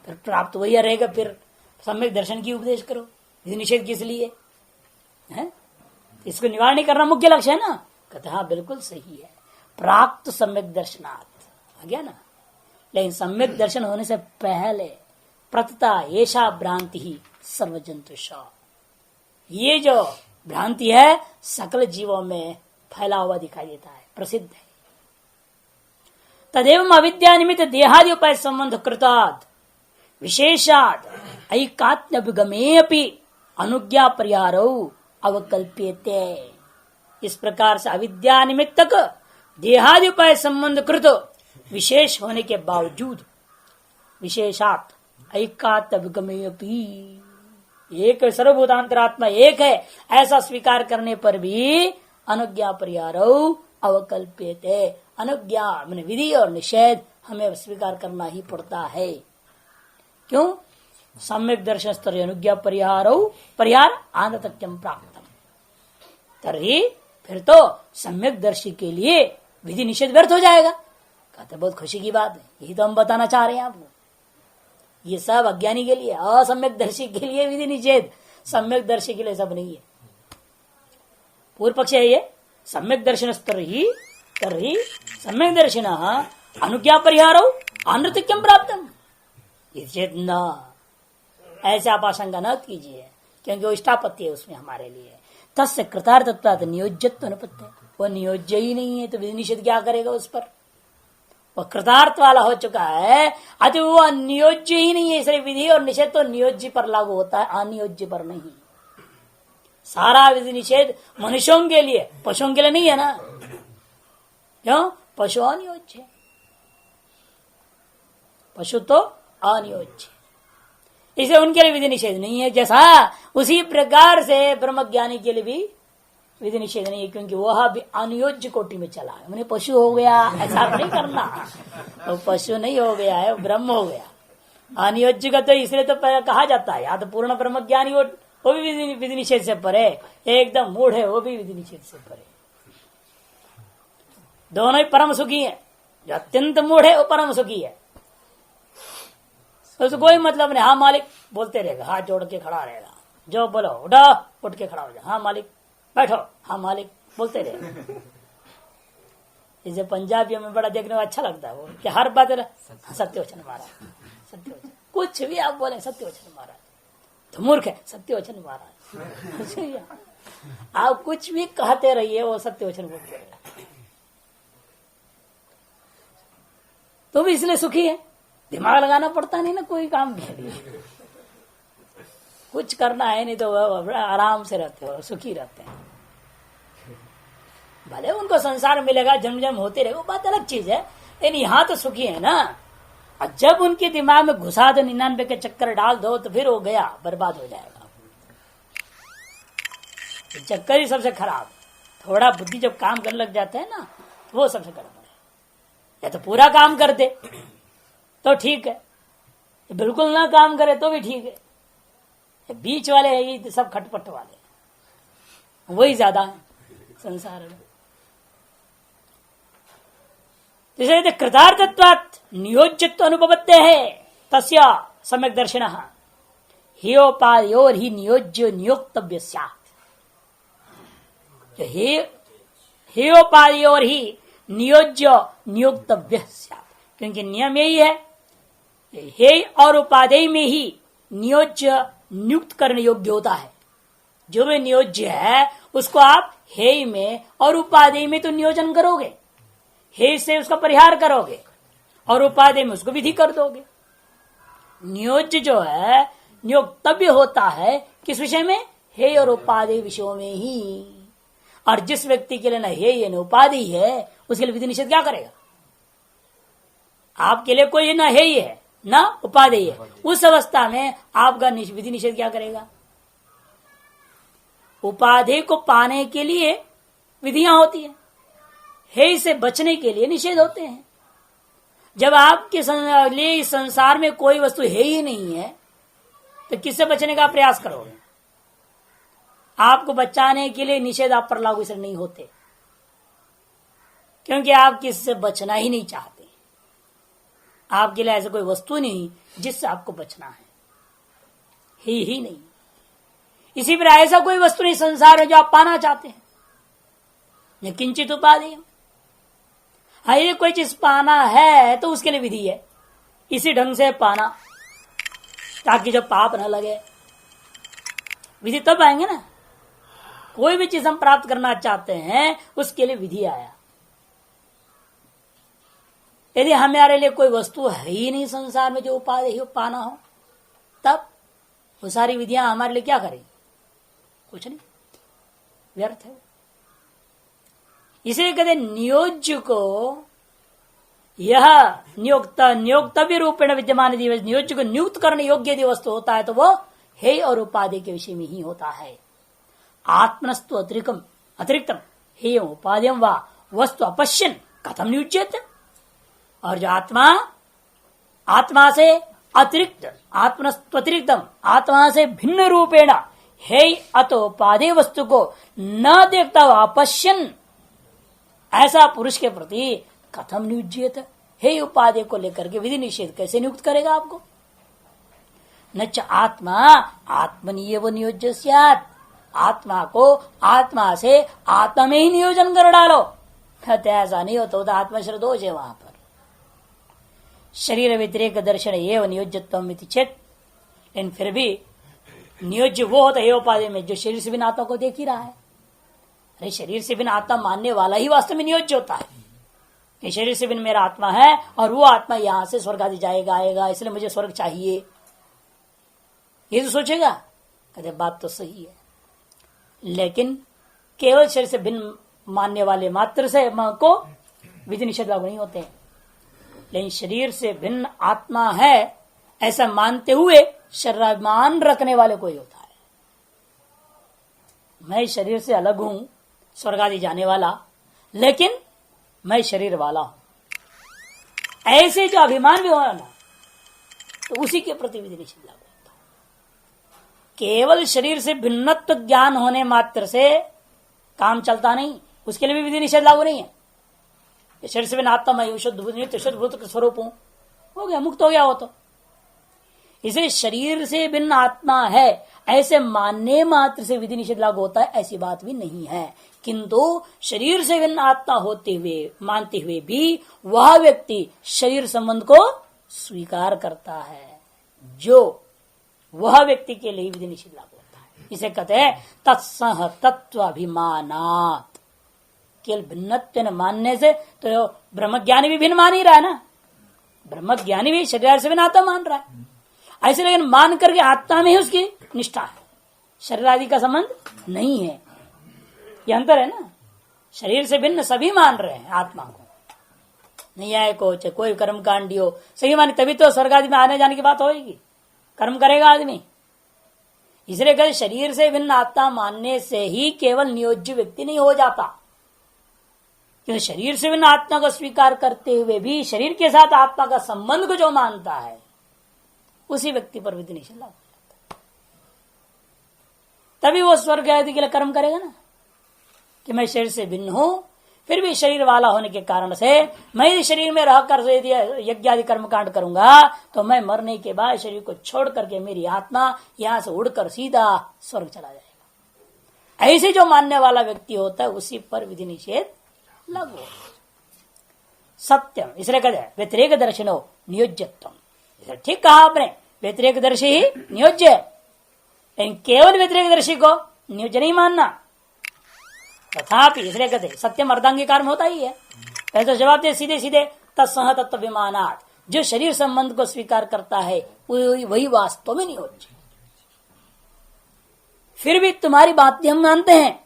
फिर प्राप्त वही रहेगा। फिर सम्यक दर्शन की उपदेश करो, विधि निषेध किस लिए है? इसको निवारण नहीं करना मुख्य लक्ष्य है ना। कहते हाँ बिल्कुल सही है, प्राप्त सम्यक दर्शनात् आ गया ना। लेकिन सम्यक दर्शन होने से पहले प्रतता ऐसा भ्रांति ही सर्वजंतुष, ये जो भ्रांति है सकल जीवों में फैला हुआ दिखाई देता है, प्रसिद्ध है। तदेव अविद्या निमित्त देहादि उपाय संबंध कृताद विशेषाद ऐकात्म्यभिगमे अपि अनुज्ञा परिहारो अवकल्प्यते। इस प्रकार से अविद्या निमित्तक देहादि उपाय संबंध कृत विशेष होने के बावजूद विशेषात ऐकात्म्यभिगमे अपि, एक सर्वभूतांतरात्मा एक है ऐसा स्वीकार करने पर भी अनुज्ञा परिहारो अवकल्प्यते, अनुज्ञा मैंने विधि और निषेध हमें स्वीकार करना ही पड़ता है। क्यों? सम्यक दर्शन स्तर अनुज्ञा परिहारो परिहार आनतक्यम प्राप्त, तभी फिर तो सम्यक दर्शी के लिए विधि निषेध व्यर्थ हो जाएगा। कहते बहुत खुशी की बात है, यही तो हम बताना चाह रहे हैं आपको। ये सब अज्ञानी के लिए, असम्यक दर्शी के लिए विधि निषेध, सम्यक दर्शी के लिए सब नहीं है। पूर्व पक्ष है ये सम्यक दर्शन स्तर ही तर्हि सम्यक दर्शिन अनुज्ञा परिहारो अनृतक्यम प्राप्तम चेत न, ऐसे आप आशंका न कीजिए क्योंकि वो इष्टापत्ति है उसमें हमारे लिए। तस्य कृतार्थत्वात् नियोज्यत्व अनुपत्ति, वो नियोज्य ही नहीं है तो विधि निषेध क्या करेगा उस पर? वो कृतार्थ वाला हो चुका है, अति वो अनियोज्य ही नहीं है। इसलिए विधि और निषेध तो नियोज्य पर लागू होता है, अनियोज्य पर नहीं। सारा विधि निषेध मनुष्यों के लिए, पशुओं के लिए नहीं है ना। क्यों? पशु अनियोज्य है, पशु तो अनियोज्य, इसे उनके लिए विधि निषेध नहीं है। जैसा उसी प्रकार से ब्रह्मज्ञानी के लिए भी विधि निषेध नहीं है, क्योंकि वह भी अनियोज्य कोटि में चला है। उन्हें पशु हो गया ऐसा नहीं करना, तो पशु नहीं हो गया है, ब्रह्म हो गया। अनियोज्य का तो इसलिए तो कहा जाता है, या तो पूर्ण ब्रह्मज्ञानी वो भी विधि निषेध से परे, एकदम मूढ़ है वो भी विधि निषेध से परे। दोनों ही परम सुखी है। जो अत्यंत मूढ़ है वो परम सुखी है, तो कोई मतलब नहीं। हाँ मालिक बोलते रहेगा, हाथ जोड़ के खड़ा रहेगा, जो बोलो उठो, उठ के खड़ा हो जाओ, हाँ मालिक बैठो, हाँ मालिक बोलते रहेगा। इसे पंजाबियों में बड़ा देखने में अच्छा लगता है वो, कि हर बात सत्य वचन महाराज, सत्य वचन, कुछ भी आप बोले सत्य वचन महाराज, तो मूर्ख है, सत्य वचन महाराज। आप कुछ भी कहते रहिए, वो सत्य वचन बोलते रहेगा। तो भी इसलिए सुखी है, दिमाग लगाना पड़ता नहीं ना कोई काम के लिए, कुछ करना है नहीं तो आराम से रहते हो, सुखी रहते हैं। भले उनको संसार मिलेगा, जन्म जन्म होते रहेगा, वो बात अलग चीज है, लेकिन यहाँ तो सुखी है ना। और जब उनके दिमाग में घुसा दो, 99 के चक्कर डाल दो, तो फिर हो गया, बर्बाद हो जाएगा। चक्कर ही सबसे खराब। थोड़ा बुद्धि जब काम करने लग जाता है ना, वो सबसे गड़बड़ है। या तो पूरा काम कर दे तो ठीक है, बिल्कुल ना काम करे तो भी ठीक है। बीच वाले है ये सब खटपट वाले, वही ज्यादा है संसार में। जैसे कृतार्थत्वात् नियोज्यत्व अनुपपत्ते है तस्या सम्यक् दर्शिनः हेयोपायोर ही नियोज्य नियोक्तव्य स्यात्। हेयोपायोर ही नियोज्य नियोक्तव्य स्यात्, क्योंकि नियम यही है, हेय और उपादेय में ही नियोज्य नियुक्त करने योग्य होता है। जो भी नियोज्य है उसको आप हेय में और उपादेय में तो नियोजन करोगे, हेय से उसका परिहार करोगे और उपादेय में उसको विधि कर दोगे। नियोज्य जो है नियोक्तव्य होता है किस विषय में? हेय और उपादेय विषयों में ही। और जिस व्यक्ति के लिए न हेय न उपादेय है, उसके लिए विधि निषेध क्या करेगा? आपके लिए कोई न हेय है न उपादेय है, उस अवस्था में आपका विधि निषेध क्या करेगा? उपादेय को पाने के लिए विधियां होती है, हेय से बचने के लिए निषेध होते हैं। जब आपके लिए इस संसार में कोई वस्तु है ही नहीं है, तो किससे बचने का प्रयास करोगे? आपको बचाने के लिए निषेध आप पर लागू इसलिए नहीं होते, क्योंकि आप किससे बचना ही नहीं चाहते। आपके लिए ऐसा कोई वस्तु नहीं जिससे आपको बचना है, ही नहीं। इसी पर ऐसा कोई वस्तु नहीं संसार में जो आप पाना चाहते हैं, या किंचित उपादेय। हाँ, ये कोई चीज पाना है तो उसके लिए विधि है, इसी ढंग से पाना ताकि जब पाप न लगे। विधि तब आएंगे ना, कोई भी चीज हम प्राप्त करना चाहते हैं उसके लिए विधि आया। यदि हमारे लिए कोई वस्तु है ही नहीं संसार में जो उपादेय हो पाना हो, तब वो सारी विधियां हमारे लिए क्या करें? कुछ नहीं, व्यर्थ है। इसलिए कहते नियोज्य को यह नियोक्तव्य रूपेण विद्यमान नियोज्य को नियुक्त करने योग्य यदि वस्तु होता है तो वो हेय और उपादेय के विषय में ही होता है। आत्मनस्तु अतिरिक्तम हेय उपादेयम वा वस्तु अपश्यन कथम नियुज्यते। और जो आत्मा से अतिरिक्त, आत्मनस्त्वतिरिक्तम आत्मा से भिन्न रूपेण हेय अतो उपादेय वस्तु को न देखता हुआ अपश्यन, ऐसा पुरुष के प्रति कथम नियुज्येत, हे उपादेय को लेकर के विधि निषेध कैसे नियुक्त करेगा आपको? नच आत्मा आत्मनीयव नियोज्य स्यात्, आत्मा को आत्मा से आत्मा में ही नियोजन कर डालो। ऐसा नहीं होता, तो आत्मश्र दोष है वहां पर। शरीर व्यतिरेक दर्शन एवं नियोज्यत्वम इति चेत, लेकिन फिर भी नियोज्य वो होता है उपादेय में जो शरीर से बिना आत्मा को देख ही रहा है। अरे शरीर से बिना आत्मा मानने वाला ही वास्तव में नियोज्य होता है। कि शरीर से भिन्न मेरा आत्मा है और वो आत्मा यहां से स्वर्ग आदि जाएगा आएगा, इसलिए मुझे स्वर्ग चाहिए, ये तो सोचेगा। कहते बात तो सही है, लेकिन केवल शरीर से भिन्न मानने वाले मात्र से को विधि निषेध लागू नहीं होते हैं। लेकिन शरीर से भिन्न आत्मा है ऐसा मानते हुए शरीराभिमान रखने वाले को ही होता है। मैं शरीर से अलग हूं, स्वर्ग आदि जाने वाला, लेकिन मैं शरीर वाला हूं, ऐसे जो अभिमान भी होना ना, तो उसी के प्रति विधि निषेध लागू होता है। केवल शरीर से भिन्नत्व ज्ञान होने मात्र से काम चलता नहीं, उसके लिए भी विधि निषेध लागू नहीं है। शरीर से भिन्न आत्मा मैं शुद्ध बुद्ध शुद्ध बुद्ध स्वरूप हूं, हो गया, मुक्त हो गया वो तो। इसे शरीर से भिन्न आत्मा है ऐसे मानने मात्र से विधि निषेध लागू होता है, ऐसी बात भी नहीं है। किंतु शरीर से भिन्न आत्मा होते हुए मानते हुए भी वह व्यक्ति शरीर संबंध को स्वीकार करता है, जो वह व्यक्ति के लिए विधि निषेध लागू होता है। इसे कहते हैं तत्सह तत्वाभिमानात्। केवल भिन्नत्व मानने से तो ब्रह्मज्ञानी भी भिन्न मान ही रहा है ना, ब्रह्मज्ञानी भी शरीर से भिन्न आत्मा मान रहा है ऐसे, लेकिन मान करके आत्मा में ही उसकी निष्ठा है, शरीर आदि का संबंध नहीं है। ये अंतर है ना, शरीर से भिन्न सभी मान रहे हैं आत्मा को, नहीं आए को चाहे कोई कर्म कांडी हो, सही माने तभी तो स्वर्ग आदि में आने जाने की बात होगी, कर्म करेगा आदमी। इसलिए कहते शरीर से भिन्न आत्मा मानने से ही केवल नियोज्य व्यक्ति नहीं हो जाता, क्योंकि शरीर से भिन्न आत्मा को स्वीकार करते हुए भी शरीर के साथ आत्मा का संबंध को जो मानता है उसी व्यक्ति पर विधि निषेध लागू होता है। तभी वो स्वर्ग आदि के लिए कर्म करेगा ना, कि मैं शरीर से भिन्न हूं, फिर भी शरीर वाला होने के कारण से मैं इस शरीर में रहकर यज्ञ आदि कर्म कांड करूंगा, तो मैं मरने के बाद शरीर को छोड़ करके मेरी आत्मा यहां से उड़कर सीधा स्वर्ग चला जाएगा। ऐसे जो मानने वाला व्यक्ति होता है उसी पर विधि निषेध लागू हो। सत्यम, इसलिए कहते हैं व्यतिरेक दर्शनो नियोज्यत्वम। ठीक कहा आपने, व्यतिरेक दर्शी ही नियोज्य है, लेकिन केवल व्यतिरेक दर्शी को नियोज्य नहीं मानना। तथापि इसलिए कहते सत्यम अर्धांगीकार में होता ही है। ऐसा जवाब दे सीधे सीधे तत्सह तत्विमानात्, जो शरीर संबंध को स्वीकार करता है वही वास्तव में नियोज्य। फिर भी तुम्हारी बात हम मानते हैं,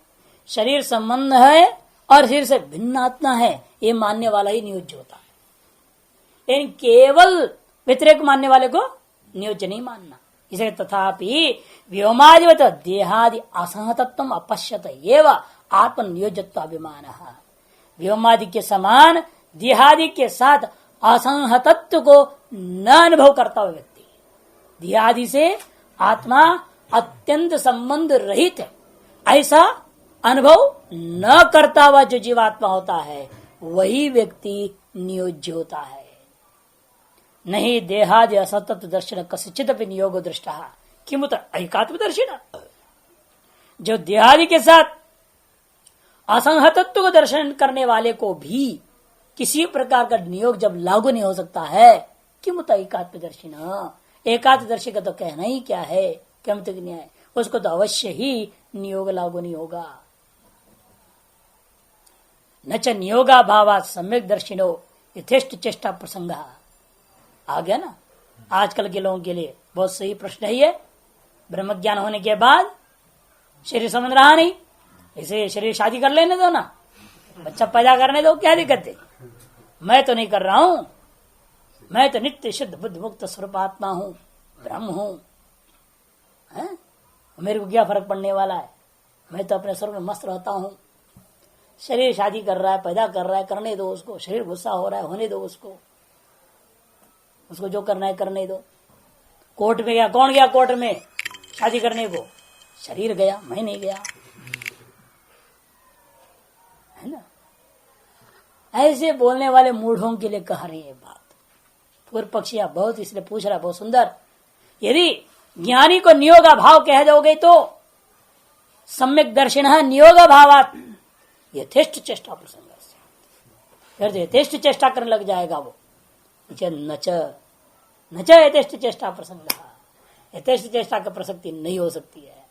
शरीर संबंध है और शरीर से भिन्न आत्मा है, ये मानने वाला ही नियोज्य होता है। लेकिन केवल व्यतिरेक मानने वाले को नियोज्य नहीं मानना। इसे तथापि व्योमादिवत देहादि असहतत्व अपश्यत एवं आत्म नियोजत्व अभिमान। व्योमादि के समान देहादि के साथ असंहतत्व को न अनुभव करता हुआ व्यक्ति, देहादि से आत्मा अत्यंत संबंध रहित है ऐसा अनुभव न करता हुआ जो जीवात्मा होता है वही व्यक्ति नियोज्य होता है। नहीं देहादि असतत्व दर्शन कसिचित नियोग दृष्टा किमुत ऐकात्म दर्शन। जो देहादि के साथ असंहतत्व को दर्शन करने वाले को भी किसी प्रकार का नियोग जब लागू नहीं हो सकता है, किमुत ऐकात्म दर्शन, एकात्मदर्शी का तो कहना ही क्या है, किमुत न्याय, उसको तो अवश्य ही नियोग लागू नहीं होगा। न च नियोगा भावा सम्यक दर्शिनो यथेष्ट चेष्टा प्रसंग। आ गया ना, आजकल के लोगों के लिए बहुत सही प्रश्न है ये। ब्रह्म ज्ञान होने के बाद शरीर संबंध रहा नहीं, इसे शरीर शादी कर लेने दो ना, बच्चा पैदा करने दो, क्या दिक्कत है। मैं तो नहीं कर रहा हूं, मैं तो नित्य शुद्ध बुद्ध मुक्त स्वरूप आत्मा हूं, ब्रह्म हूं, मेरे को क्या फर्क पड़ने वाला है, मैं तो अपने स्वरूप में मस्त रहता हूं। शरीर शादी कर रहा है, पैदा कर रहा है, करने दो उसको। शरीर गुस्सा हो रहा है, होने दो उसको जो करना है करने दो। कोर्ट में गया, कौन गया कोर्ट में शादी करने को? शरीर गया, मैं नहीं गया, है ना। ऐसे बोलने वाले मूढ़ों के लिए कह रही है बात। पूर्व पक्षिया बहुत इसलिए पूछ रहा, बहुत सुंदर। यदि ज्ञानी को नियोग भाव कह दोगे तो सम्यक दर्शन नियोग भावात यथेष्ट चेष्टा प्रसंग, फिर यथेष्ट चेष्टा करने लग जाएगा वो। नच यथेष्ट चेष्टा प्रसंग, यथेष्ट चेष्टा का प्रसक्ति नहीं हो सकती है।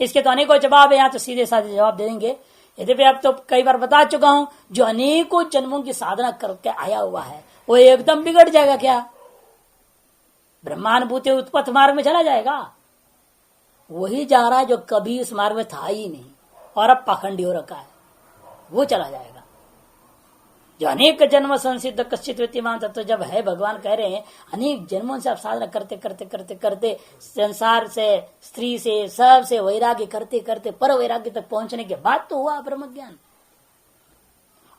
इसके तो अनेकों जवाब है, यहाँ तो सीधे साधे जवाब दे देंगे यद्यपि अब तो कई बार बता चुका हूं, जो अनेकों जन्मों की साधना करके आया हुआ है वो एकदम बिगड़ जाएगा क्या? ब्रह्मानुभूति उत्पत्त मार्ग में चला जाएगा? वही जा रहा है जो कभी इस मार्ग में था ही नहीं और अब पाखंडी हो रखा है, वो चला जाएगा। जो अनेक जन्म संसिद्ध कश्चित विद्यमान तत्व जब है, भगवान कह रहे हैं अनेक जन्मों से आप साधना करते करते करते करते संसार से, स्त्री से, सब से वैराग्य करते करते पर वैराग्य तक पहुंचने के बाद तो हुआ ब्रह्म ज्ञान।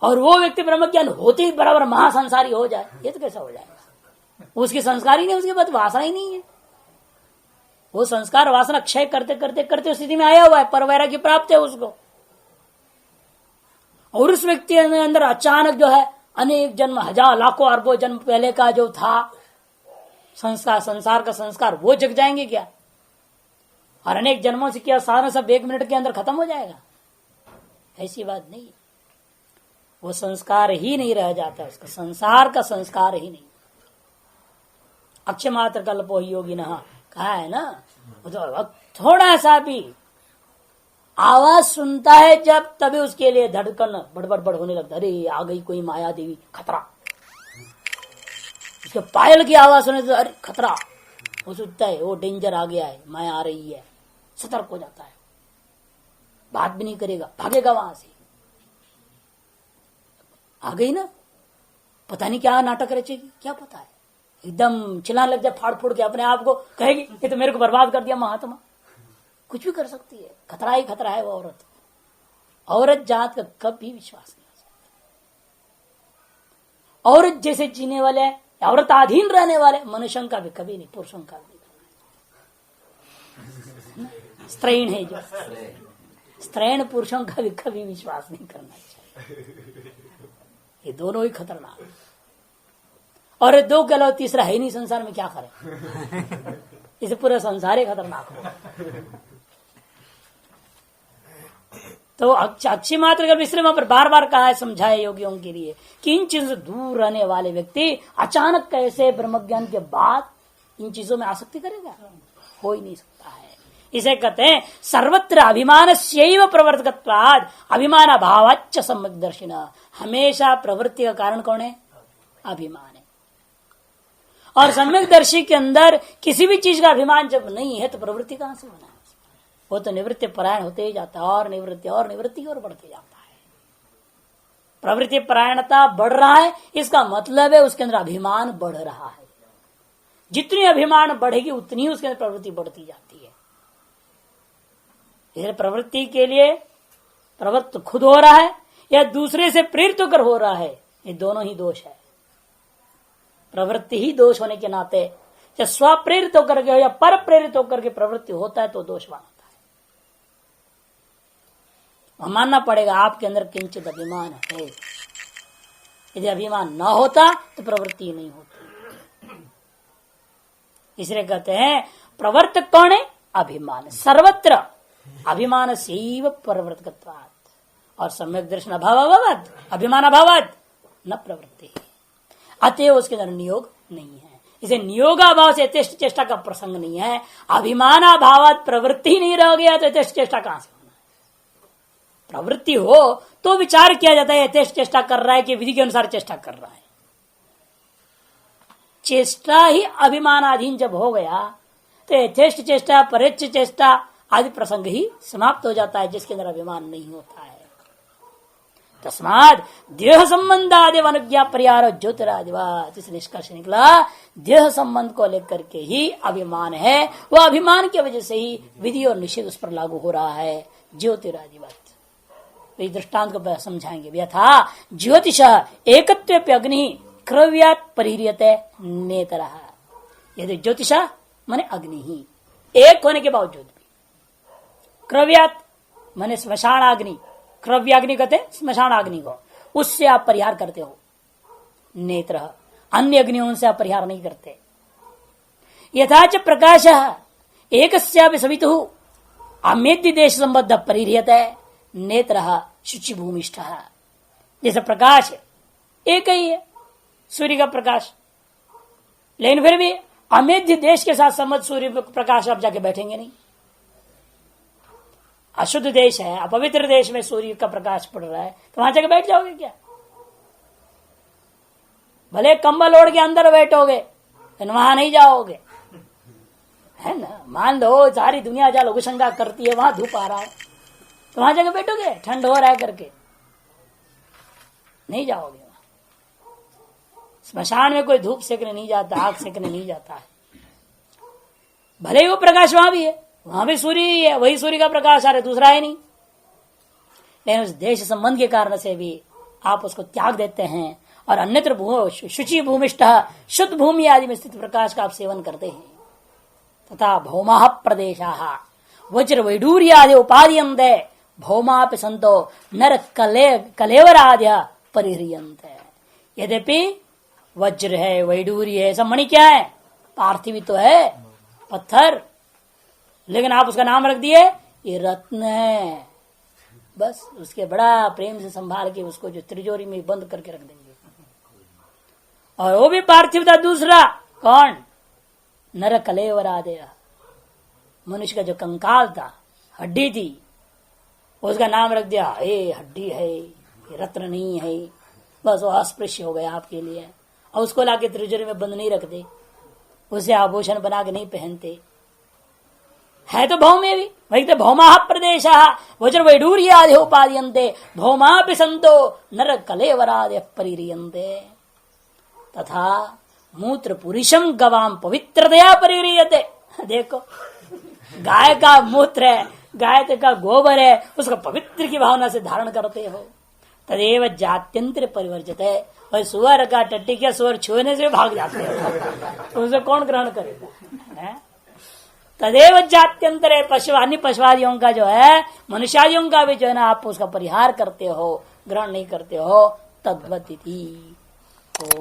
और वो व्यक्ति ब्रह्म ज्ञान होते ही बराबर महासंसारी हो जाए, ये तो कैसा हो जाएगा? उसकी संस्कार ही नहीं, उसके बाद वासना ही नहीं है। वो संस्कार वासना क्षय करते करते करते स्थिति में आया हुआ है, पर वैराग्य प्राप्त है उसको। और उस व्यक्ति के अंदर अचानक जो है अनेक जन्म, हजार लाखों अरबों जन्म पहले का जो था संस्कार, संसार का संस्कार, वो जग जाएंगे क्या? और अनेक जन्मों से किया सारा सब 1 मिनट के अंदर खत्म हो जाएगा? ऐसी बात नहीं। वो संस्कार ही नहीं रह जाता, उसका संसार का संस्कार ही नहीं। अक्षय मात्र कल्पो ही योगी न, कहा है ना, तो थोड़ा सा भी आवाज सुनता है जब, तभी उसके लिए धड़कन बड़बड़ होने लगता, अरे आ गई कोई माया देवी, खतरा। उसके पायल की आवाज सुने तो अरे खतरा, वो सोचता है वो डेंजर आ गया है, माया आ रही है, सतर्क हो जाता है, बात भी नहीं करेगा, भागेगा वहां से। आ गई ना, पता नहीं क्या नाटक रचेगी, क्या पता है, एकदम चिल्लाने लग जाए, फाड़ फूड़ के अपने आप को कहेगी ये तो मेरे को बर्बाद कर दिया महात्मा। कुछ भी कर सकती है, खतरा ही खतरा है वो औरत। औरत जात का कभी विश्वास नहीं हो सकता। औरत जैसे जीने वाले, औरत अधीन रहने वाले मनुष्यों का भी कभी नहीं, पुरुषों का भी नहीं। स्त्रैण है जो, स्त्रैण पुरुषों का भी कभी विश्वास नहीं करना चाहिए। ये दोनों ही खतरनाक। और 2 के अलावा तीसरा है ही नहीं संसार में, क्या करें? इसे पूरा संसार ही खतरनाक हो। तो अक्षय मात्र का इसलिए वहां पर बार बार कहा है, समझाए योगियों के लिए कि इन चीजों से दूर रहने वाले व्यक्ति अचानक कैसे ब्रह्म ज्ञान के बाद इन चीजों में आसक्ति करेगा? हो ही नहीं सकता है। इसे कहते हैं सर्वत्र अभिमान शैव प्रवर्तकत्वाद अभिमान अभावाच्च सम्यक दर्शिन। हमेशा प्रवृत्ति का कारण कौन है? अभिमान है। और सम्यक दर्शी के अंदर किसी भी चीज का अभिमान जब नहीं है तो प्रवृत्ति कहां से होना है? वो तो निवृत्ति परायण होते ही जाता है, और निवृत्ति की ओर बढ़ते जाता है। प्रवृत्ति परायणता बढ़ रहा है, इसका मतलब है उसके अंदर अभिमान बढ़ रहा है। जितनी अभिमान बढ़ेगी उतनी उसके अंदर प्रवृत्ति बढ़ती जाती है। इधर प्रवृत्ति के लिए प्रवृत्त खुद हो रहा है या दूसरे से प्रेरित होकर हो रहा है, ये दोनों ही दोष है। प्रवृत्ति ही दोष होने के नाते या स्वप्रेरित होकर के या पर प्रेरित होकर के प्रवृत्ति होता है तो दोषवान होता है। मानना पड़ेगा आपके अंदर किंचित अभिमान है। यदि अभिमान न होता तो प्रवृत्ति नहीं होती। इसलिए कहते हैं प्रवर्तक कौन है? अभिमान। सर्वत्र अभिमान से प्रवर्तकत्वात्। और सम्यक दर्शन अभावावत्, अभिमान अभावात् न प्रवृत्ति। अतएव उसके अंदर नियोग नहीं है। इसे नियोगाभाव से यथेष्ट चेष्टा का प्रसंग नहीं है। अभिमानाभावात् प्रवृत्ति नहीं रह गया तो यथेष्ट चेष्टा कहां से होना है? प्रवृत्ति हो तो विचार किया जाता है यथेष्ट चेष्टा कर रहा है कि विधि के अनुसार चेष्टा कर रहा है। चेष्टा ही अभिमानाधीन जब हो गया तो यथेष्ट चेष्टा, परेच्छ चेष्टा आदि प्रसंग ही समाप्त हो जाता है, जिसके अंदर अभिमान नहीं होता है। तस्माद देह संबंध आदि अनुज्ञा परिहार ज्योतिरादिवाद। इस निष्कर्ष निकला देह संबंध को लेकर के ही अभिमान है, वह अभिमान की वजह से ही विधि और निषेध उस पर लागू हो रहा है। ज्योतिरादिवाद दृष्टांत को समझाएंगे। यथा ज्योतिष एकत्व अग्नि क्रव्यात् परिह्रियते नेतरः। यदि ज्योतिष माने अग्नि ही एक होने के बावजूद भी, क्रव्यात् माने स्मशान अग्नि, क्रव्याग्नि कहते स्मशान अग्नि को, उससे आप परिहार करते हो। नेत्र अन्य अग्नियों से आप परिहार नहीं करते। यथाच प्रकाश एकस्यापि सवितुः अमेद्य देश संबद्ध परिह्रियते नेत्रः शुचि भूमिष्ठ। जैसे प्रकाश एक ही है, सूर्य का प्रकाश, लेकिन फिर भी अमेध्य देश के साथ संबद्ध सूर्य प्रकाश आप जाके बैठेंगे नहीं। अशुद्ध देश है, अपवित्र देश में सूर्य का प्रकाश पड़ रहा है, तो वहां जाकर बैठ जाओगे क्या? भले कंबल ओढ़ के अंदर बैठोगे लेकिन वहां नहीं जाओगे, है ना। मान लो सारी दुनिया जहाँ लघु शंका करती है वहां धूप आ रहा है, तो वहां जाकर बैठोगे? ठंड हो रहा है करके नहीं जाओगे। स्मशान में कोई धूप सेकने नहीं जाता, आग सेकने नहीं जाता है। भले ही वो प्रकाश वहां भी है, वहां भी सूर्य ही है, वही सूर्य का प्रकाश आ रहा है, दूसरा है नहीं। लेकिन उस देश संबंध के कारण से भी आप उसको त्याग देते हैं और अन्यत्र शुचि भूमिष्ठ शुद्ध भूमि आदि में स्थित प्रकाश का आप सेवन करते हैं। तथा भौमा प्रदेशा वज्र वैडूर्य आदि उपादीयन्ते भौमापि संतो नर कलेवराद्य परिह्रियन्ते। यद्यपि वज्र है, वैडूर्य है, सब मणि क्या है? पार्थिव तो है, पत्थर, लेकिन आप उसका नाम रख दिए ये रत्न है। बस उसके बड़ा प्रेम से संभाल के उसको जो तिजोरी में बंद करके रख देंगे। और वो भी पार्थिव था। दूसरा कौन? नर कलेवरादय, मनुष्य का जो कंकाल था, हड्डी थी, उसका नाम रख दिया ये हड्डी है, ये रत्न नहीं है। बस वो अस्पृश्य हो गया आपके लिए। और उसको लाके तिजोरी में बंद नहीं रखते, उसे आभूषण बना के नहीं पहनते। है तो भौमे भी, वही तो भौमा प्रदेश वज्र वैडूर्य आदि उपादीयन्ते भौमापि संतो नर कलेवरादय परिह्रियन्ते। तथा मूत्र पुरुषम गवाम पवित्रतया परिह्रियते। देखो, गाय का मूत्र है, गाय का गोबर है, उसको पवित्र की भावना से धारण करते हो। तदेव जात्यंतर परिवर्जित है। और सुअर का टट्टी क्या, सुअर छूने से भाग जाते हैं, तो उसे कौन ग्रहण करेगा? तदेव जात्यंतर है। पशु अन्य पशुआदियों का जो है, मनुष्यादियों का भी जो है ना, आप उसका परिहार करते हो, ग्रहण नहीं करते हो। तद्वती